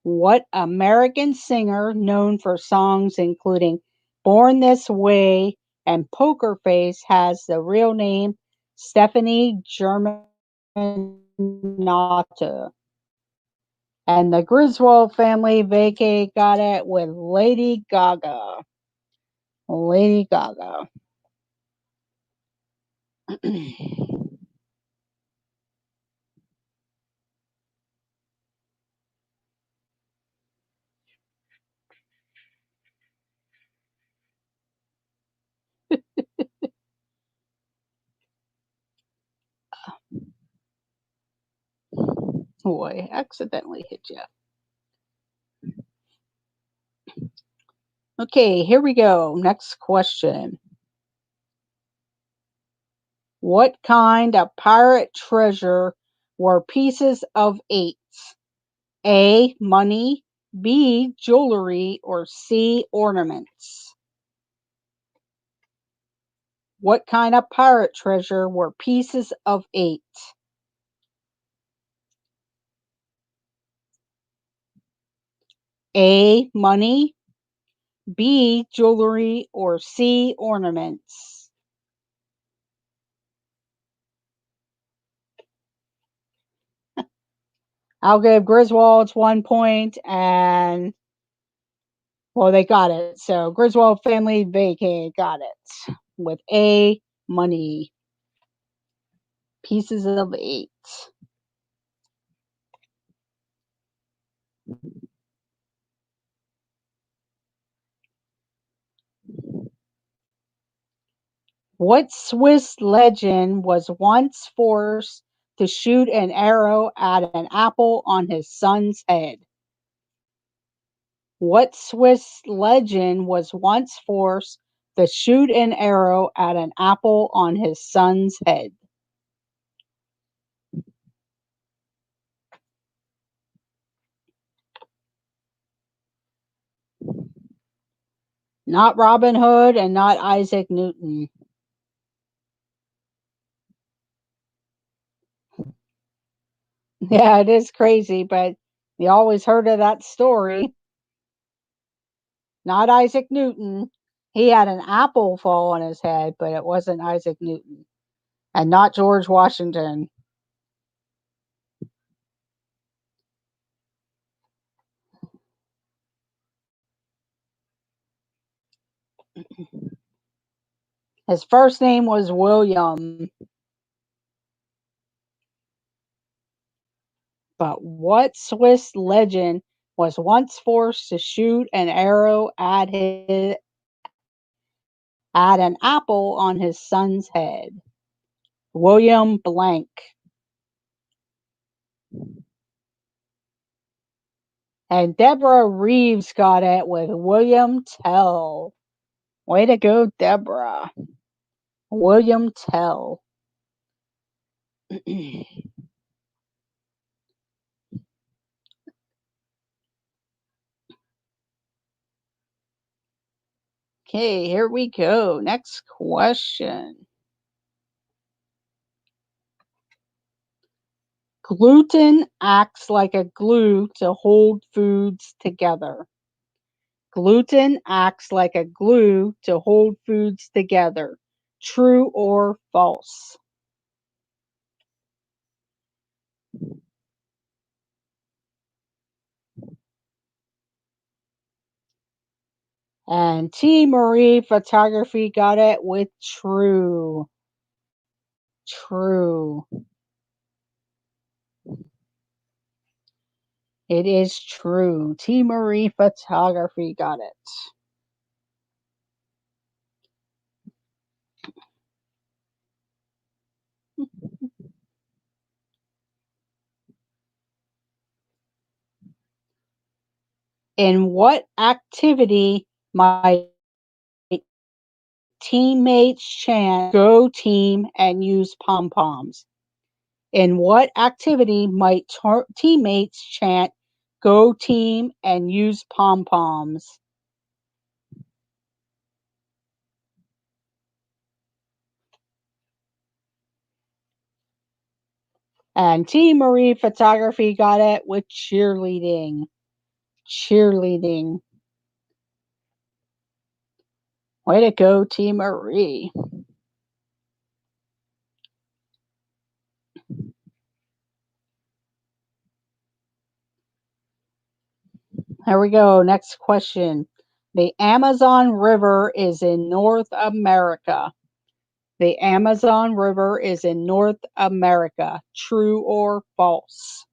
What American singer, known for songs including Born This Way and Poker Face, has the real name Stephanie Germanato? And the Griswold family vacay got it with Lady Gaga. Lady Gaga. Boy, accidentally hit you. Okay, here we go. Next question. What kind of pirate treasure were pieces of eight? A. Money, B. Jewelry, or C. Ornaments? What kind of pirate treasure were pieces of eight? A. Money, B. Jewelry, or C. Ornaments? I'll give Griswold's 1 point, and well, they got it. So Griswold family vacay got it with A. Money. Pieces of eight. What Swiss legend was once forced to shoot an arrow at an apple on his son's head? What Swiss legend was once forced to shoot an arrow at an apple on his son's head? Not Robin Hood and not Isaac Newton. Yeah, it is crazy, but you always heard of that story. Not Isaac Newton. He had an apple fall on his head, but it wasn't Isaac Newton. And not George Washington. His first name was William. But what Swiss legend was once forced to shoot an arrow at an apple on his son's head? William Blank. And Deborah Reeves got it with William Tell. Way to go, Deborah. William Tell. Okay, here we go. Next question. Gluten acts like a glue to hold foods together. Gluten acts like a glue to hold foods together. True or false? And T. Marie Photography got it with true. True. It is true. T. Marie Photography got it. In what activity might teammates chant "Go team" and use pom-poms? In what activity might teammates chant "Go team" and use pom-poms? And T. Marie Photography got it with cheerleading. Cheerleading. Way to go, T. Marie. Here we go. Next question. The Amazon River is in North America. The Amazon River is in North America. True or false?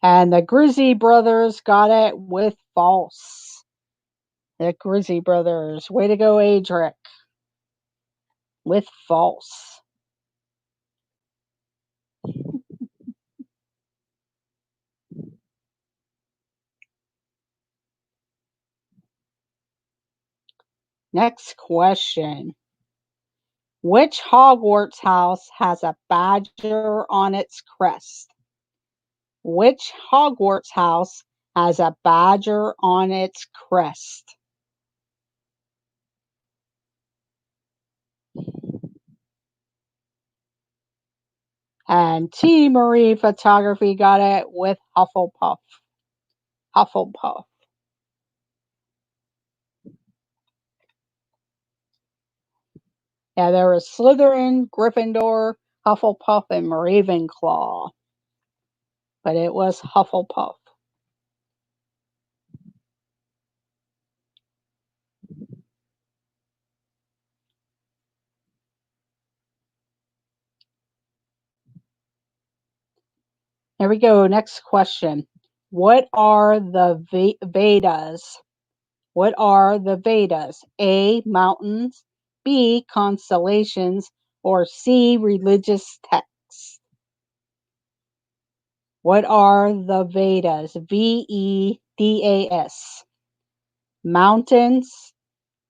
And the Grizzy brothers got it with false. The Grizzy brothers. Way to go, Adric. With false. Next question. Which Hogwarts house has a badger on its crest? Which Hogwarts house has a badger on its crest? And T. Marie Photography got it with Hufflepuff. Hufflepuff. Yeah, there was Slytherin, Gryffindor, Hufflepuff, and Ravenclaw. But it was Hufflepuff. Here we go. Next question. What are the Vedas? What are the Vedas? A. Mountains. B. Constellations. Or C. Religious texts. What are the Vedas? Vedas. Mountains.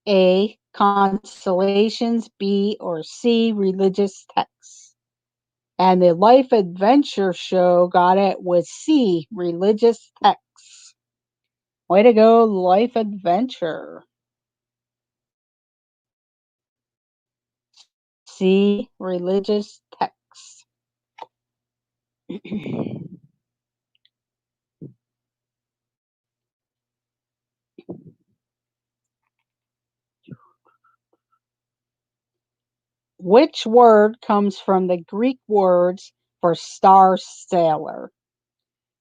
A. Constellations. B. or C. Religious texts. And the Life Adventure Show got it with C. Religious texts. Way to go, Life Adventure. C. Religious texts. Which word comes from the Greek words for star sailor?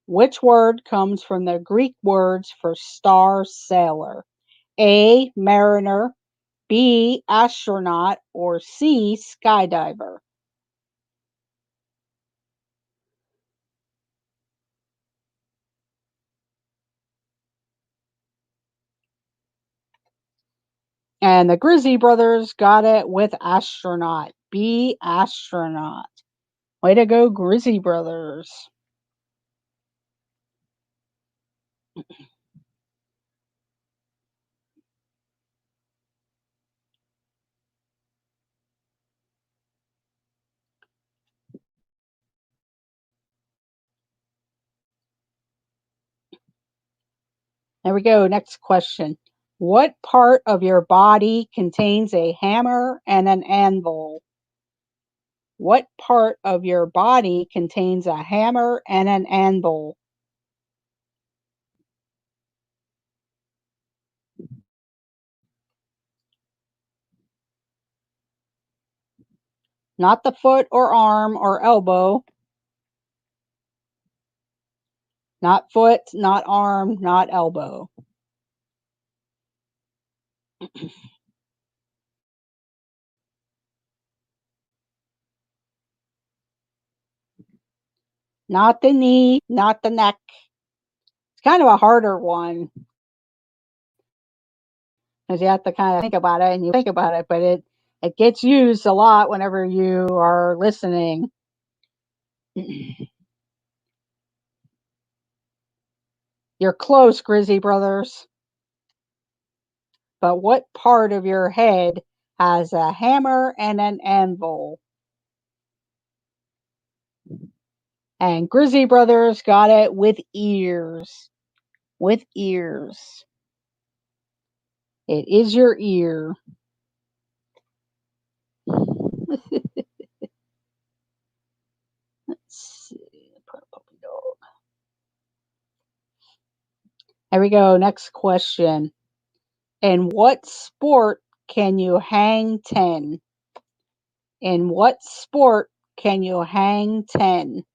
Which word comes from the Greek words for star sailor? A. Mariner. B. Astronaut. Or C. Skydiver. And the Grizzly Brothers got it with astronaut. B. Astronaut. Way to go, Grizzly Brothers. There we go. Next question. What part of your body contains a hammer and an anvil? What part of your body contains a hammer and an anvil? Not the foot or arm or elbow. Not foot, not arm, not elbow. Not the knee, not the neck. It's kind of a harder one because you have to kind of think about it and you think about it, but it gets used a lot whenever you are listening. You're close, Grizzly Brothers. But what part of your head has a hammer and an anvil? And Grizzly Brothers got it with ears. With ears. It is your ear. Let's see. Puppy dog. There we go. Next question. In what sport can you hang 10? In what sport can you hang 10?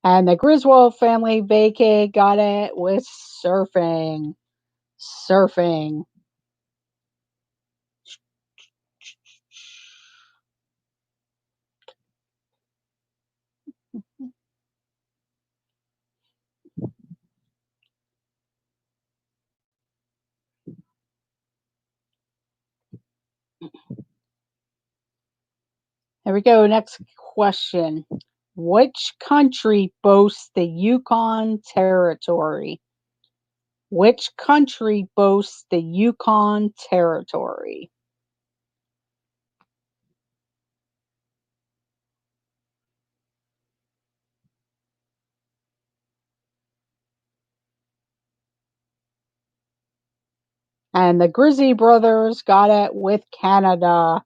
And the Griswold family vacay got it with surfing. Surfing. Here we go. Next question. Which country boasts the Yukon Territory? Which country boasts the Yukon Territory? And the Grizzly Brothers got it with Canada.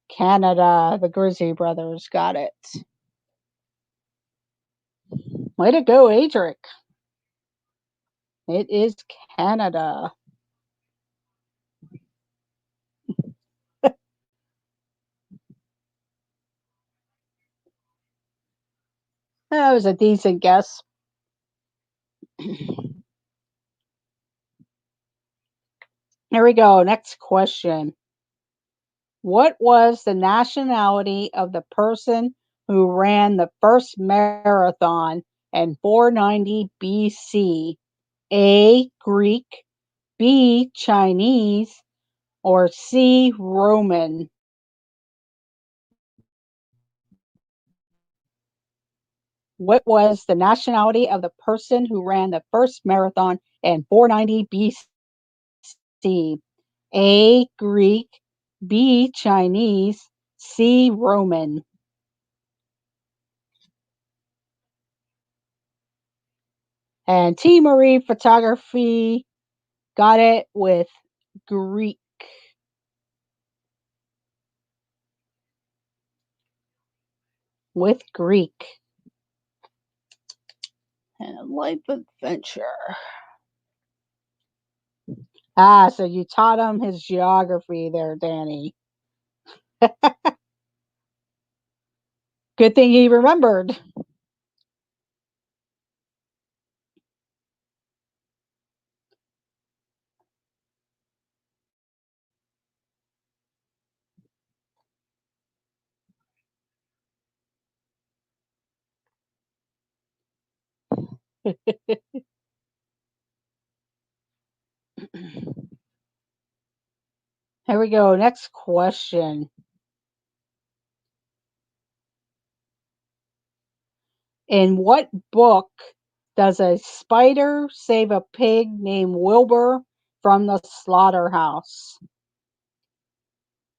Canada, the Grizzly Brothers got it. Way to go, Adric. It is Canada. That was a decent guess. Here we go. Next question. What was the nationality of the person who ran the first marathon in 490 BC? A. Greek, B. Chinese, or C. Roman? What was the nationality of the person who ran the first marathon in 490 BC? A. Greek, B. Chinese, C. Roman. And T. Marie Photography got it with Greek. With Greek. And Life Adventure. Ah, so you taught him his geography there, Danny. Good thing he remembered. Here we go. Next question. In what book does a spider save a pig named Wilbur from the slaughterhouse?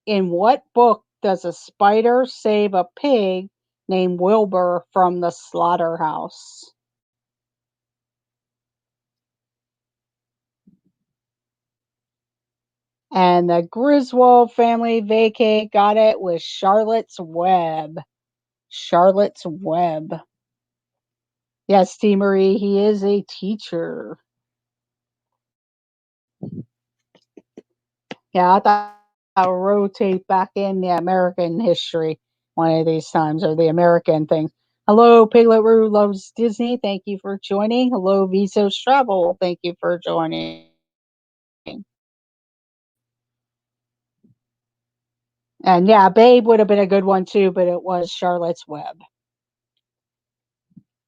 In what book does a spider save a pig named Wilbur from the slaughterhouse? And the Griswold family vacay got it with Charlotte's Web. Charlotte's Web. Yes, T. Marie, he is a teacher. Yeah, I thought I'll rotate back in the American history one of these times, or the American thing. Hello, Piglet Roo loves Disney. Thank you for joining. Hello, Visos Travel. Thank you for joining. And yeah, Babe would have been a good one too, but it was Charlotte's Web.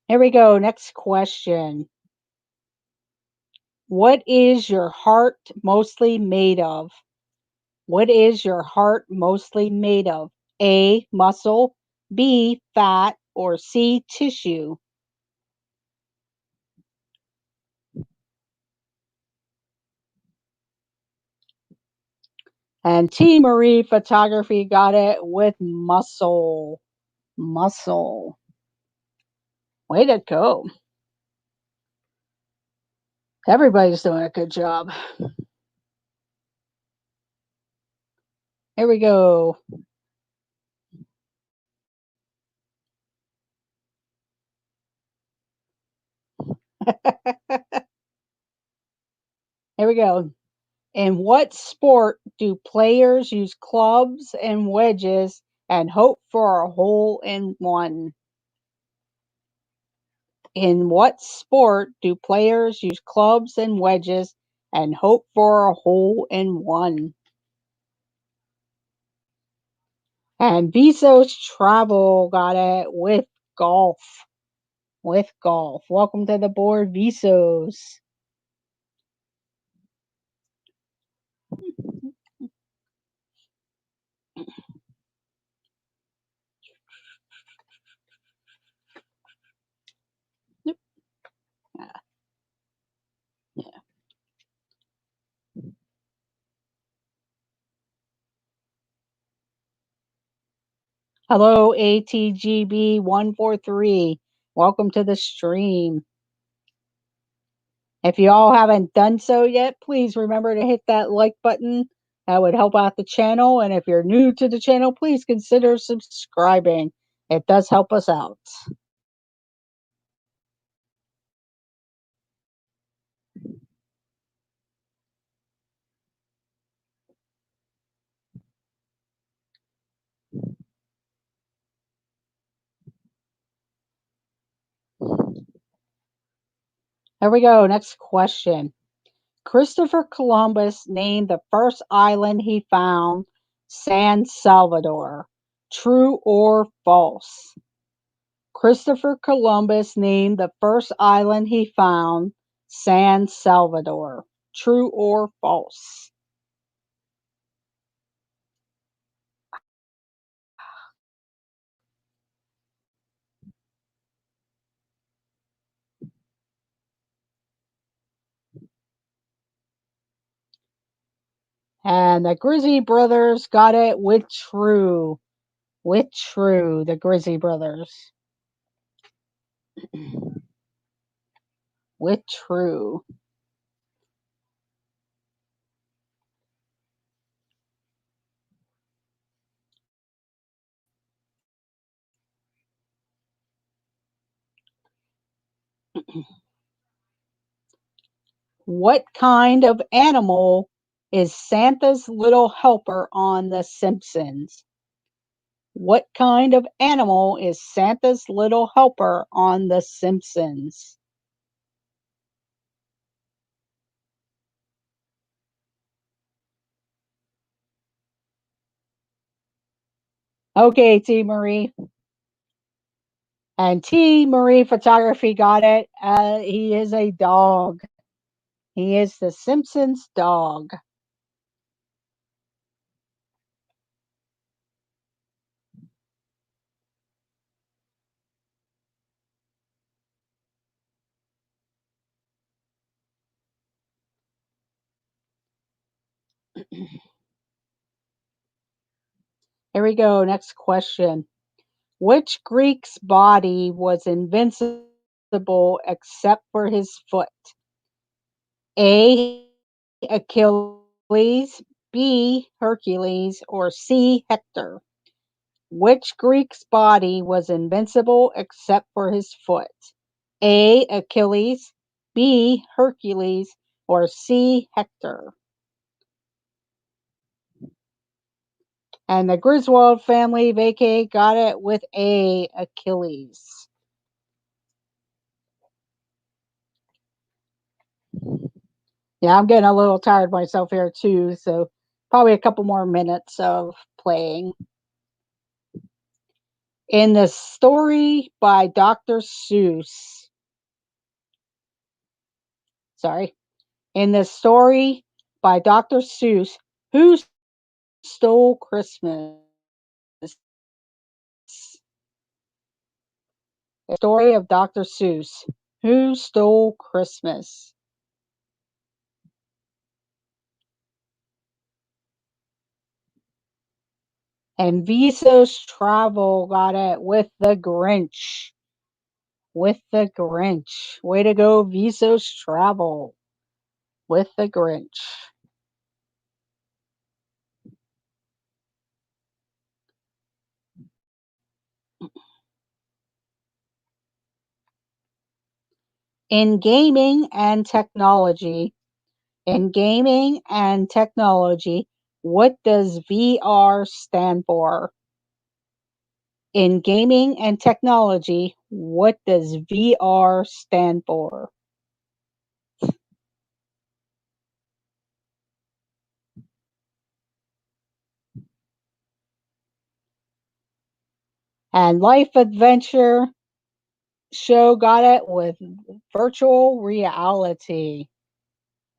Here we go. Next question. What is your heart mostly made of? What is your heart mostly made of? A. Muscle, B. Fat, or C. Tissue? And T. Marie Photography got it with muscle. Muscle. Way to go. Everybody's doing a good job. Here we go. Here we go. In what sport do players use clubs and wedges and hope for a hole in one? In what sport do players use clubs and wedges and hope for a hole in one? And Visos Travel got it with golf. With golf. Welcome to the board, Visos. Yep. Yeah. Hello, ATGB143. Welcome to the stream. If you all haven't done so yet, please remember to hit that like button. That would help out the channel. And if you're new to the channel, please consider subscribing. It does help us out. Here we go. Next question. Christopher Columbus named the first island he found San Salvador. True or false? Christopher Columbus named the first island he found San Salvador. True or false? And the Grizzly Brothers got it with true. With true, the Grizzly Brothers. With true. What kind of animal is Santa's little helper on The Simpsons? What kind of animal is Santa's little helper on The Simpsons? Okay, T. Marie. And T. Marie Photography got it. He is a dog. He is the Simpsons dog. Here we go. Next question. Which Greek's body was invincible except for his foot? A. Achilles, B. Hercules, or C. Hector? Which Greek's body was invincible except for his foot? A. Achilles, B. Hercules, or C. Hector? And the Griswold family vacay got it with A. Achilles. Yeah, I'm getting a little tired myself here too, so probably a couple more minutes of playing. In the story by Dr. Seuss, sorry, in the story by Dr. Seuss, who stole Christmas? The story of Dr. Seuss. Who stole Christmas? And Visos Travel got it with the Grinch. With the Grinch. Way to go, Visos Travel. With the Grinch. In gaming and technology, in gaming and technology, what does VR stand for? In gaming and technology, what does VR stand for? And Life Adventure Show got it with virtual reality.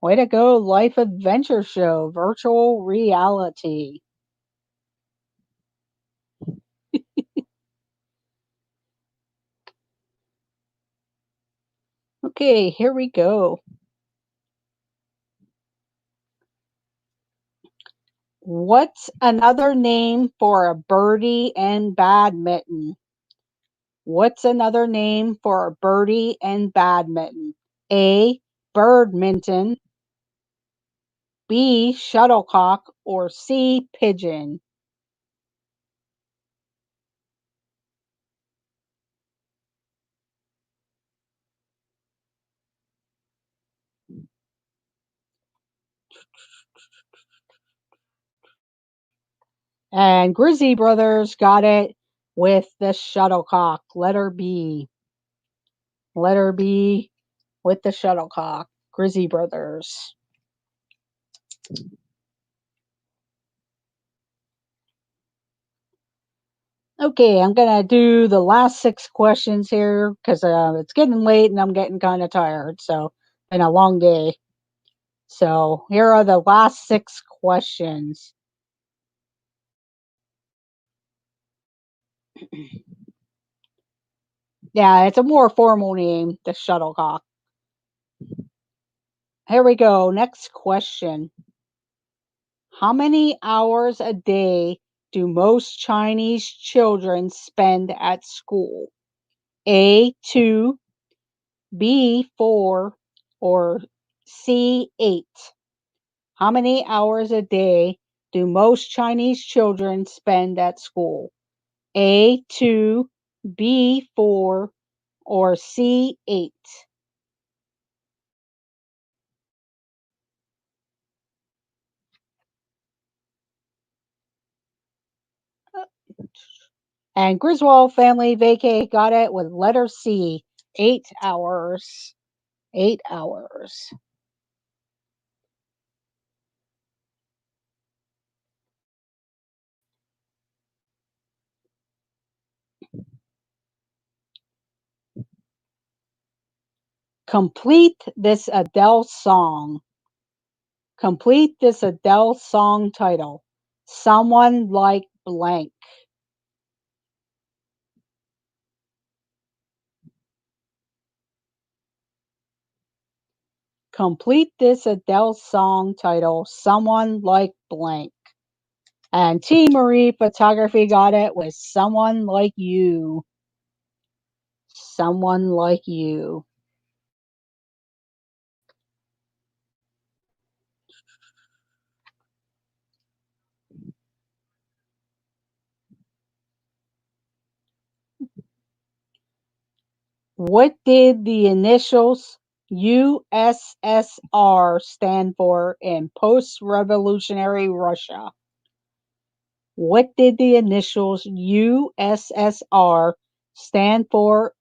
Way to go, Life Adventure Show, virtual reality. Okay, here we go. What's another name for a birdie in badminton? What's another name for a birdie in badminton? A. Birdminton, B. Shuttlecock, or C. Pigeon? And Grizzly Brothers got it with the shuttlecock, letter B. Letter B. with the shuttlecock. Grizzy Brothers. Okay, I'm gonna do the last 6 questions here because it's getting late and I'm getting kind of tired. So, been a long day. So, here are the last 6 questions. Yeah, it's a more formal name, the shuttlecock. Here we go. Next question. How many hours a day do most Chinese children spend at school? A, 2, B, 4, or C, 8? How many hours a day do most Chinese children spend at school? A, 2, B, 4, or C, 8? And Griswold family vacay got it with letter C, 8 hours. 8 hours. Complete this Adele song. Complete this Adele song title. Someone like blank. Complete this Adele song title. Someone like blank. And T. Marie Photography got it with Someone Like You. Someone Like You. What did the initials USSR stand for in post-revolutionary Russia? What did the initials USSR stand for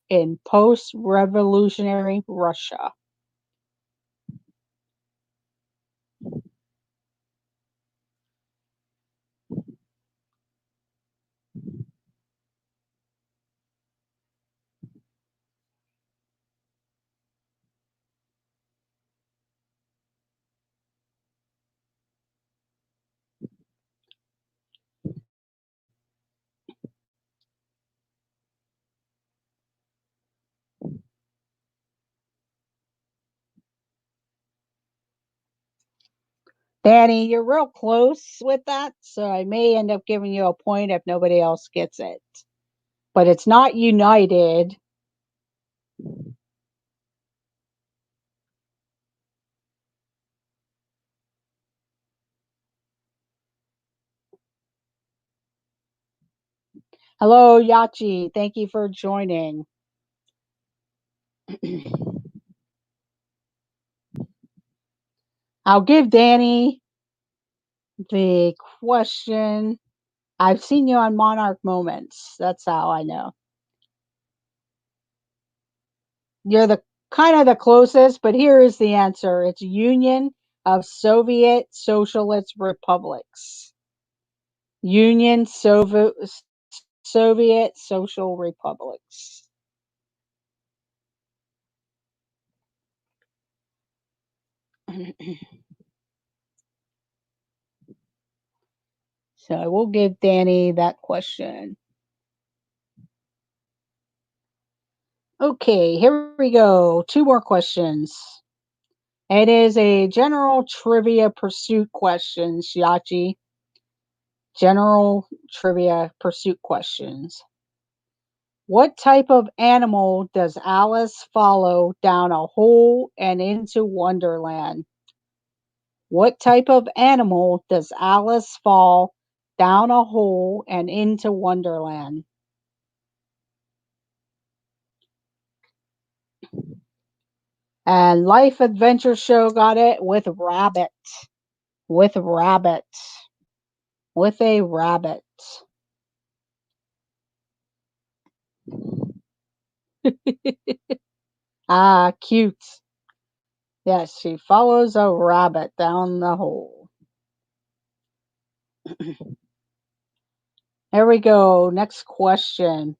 in post-revolutionary Russia? Danny, you're real close with that, so I may end up giving you a point if nobody else gets it. But it's not United. Hello, Yachi. Thank you for joining. I'll give Danny the question. I've seen you on Monarch Moments. That's how I know. You're the kind of the closest, but here is the answer. It's Union of Soviet Socialist Republics. Union Soviet Social Republics. So I will give Danny that question. Okay, here we go. 2 more questions. It is a general trivia pursuit question, Shiachi. General trivia pursuit questions. What type of animal does Alice follow down a hole and into Wonderland? What type of animal does Alice fall down a hole and into Wonderland? And Life Adventure Show got it with rabbit. With rabbit. With a rabbit. Ah, cute. Yes, she follows a rabbit down the hole. Here we go. Next question.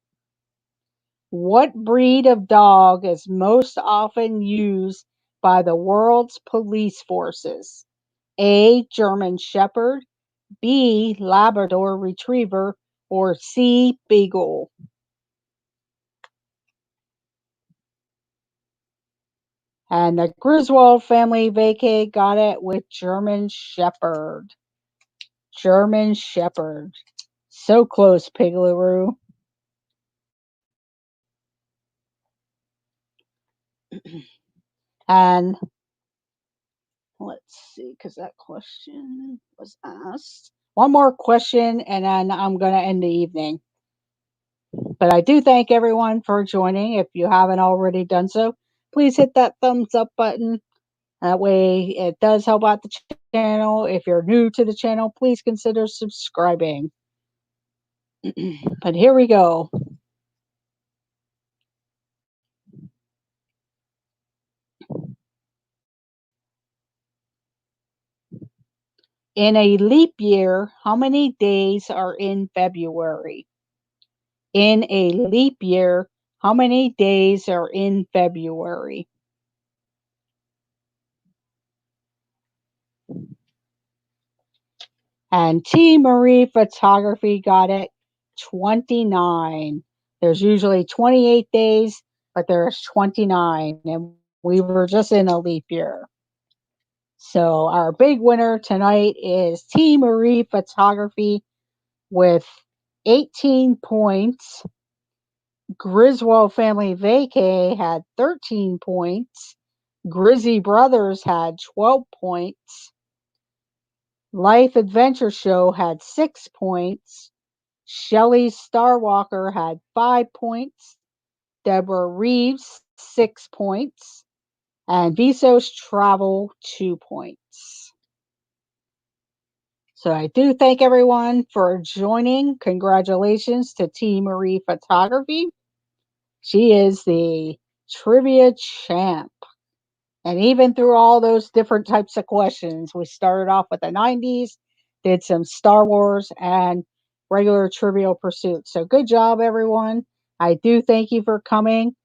What breed of dog is most often used by the world's police forces? A. German Shepherd, B. Labrador Retriever, or C. Beagle? And the Griswold family vacay got it with German Shepherd. German Shepherd. So close, Piglaroo. And let's see, because that question was asked. One more question, and then I'm going to end the evening. But I do thank everyone for joining. If you haven't already done so, please hit that thumbs up button. That way, it does help out the channel. If you're new to the channel, please consider subscribing. But here we go. In a leap year, how many days are in February? In a leap year, how many days are in February? And T. Marie Photography got it 29. There's usually 28 days, but there's 29, and we were just in a leap year. So our big winner tonight is T. Marie Photography with 18 points. Griswold Family Vacay had 13 points. Grizzy Brothers had 12 points. Life Adventure Show had 6 points. Shelley Starwalker had 5 points. Deborah Reeves, 6 points. And Visos Travel, 2 points. So I do thank everyone for joining. Congratulations to T. Marie Photography. She is the trivia champ. And even through all those different types of questions, we started off with the 90s, did some Star Wars and regular Trivial Pursuit. So good job, everyone. I do thank you for coming.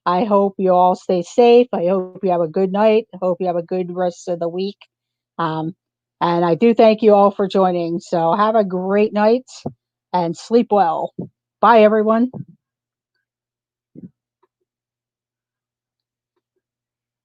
I hope you all stay safe. I hope you have a good night. I hope you have a good rest of the week. Um, and I do thank you all for joining. So have a great night and sleep well. Bye, everyone.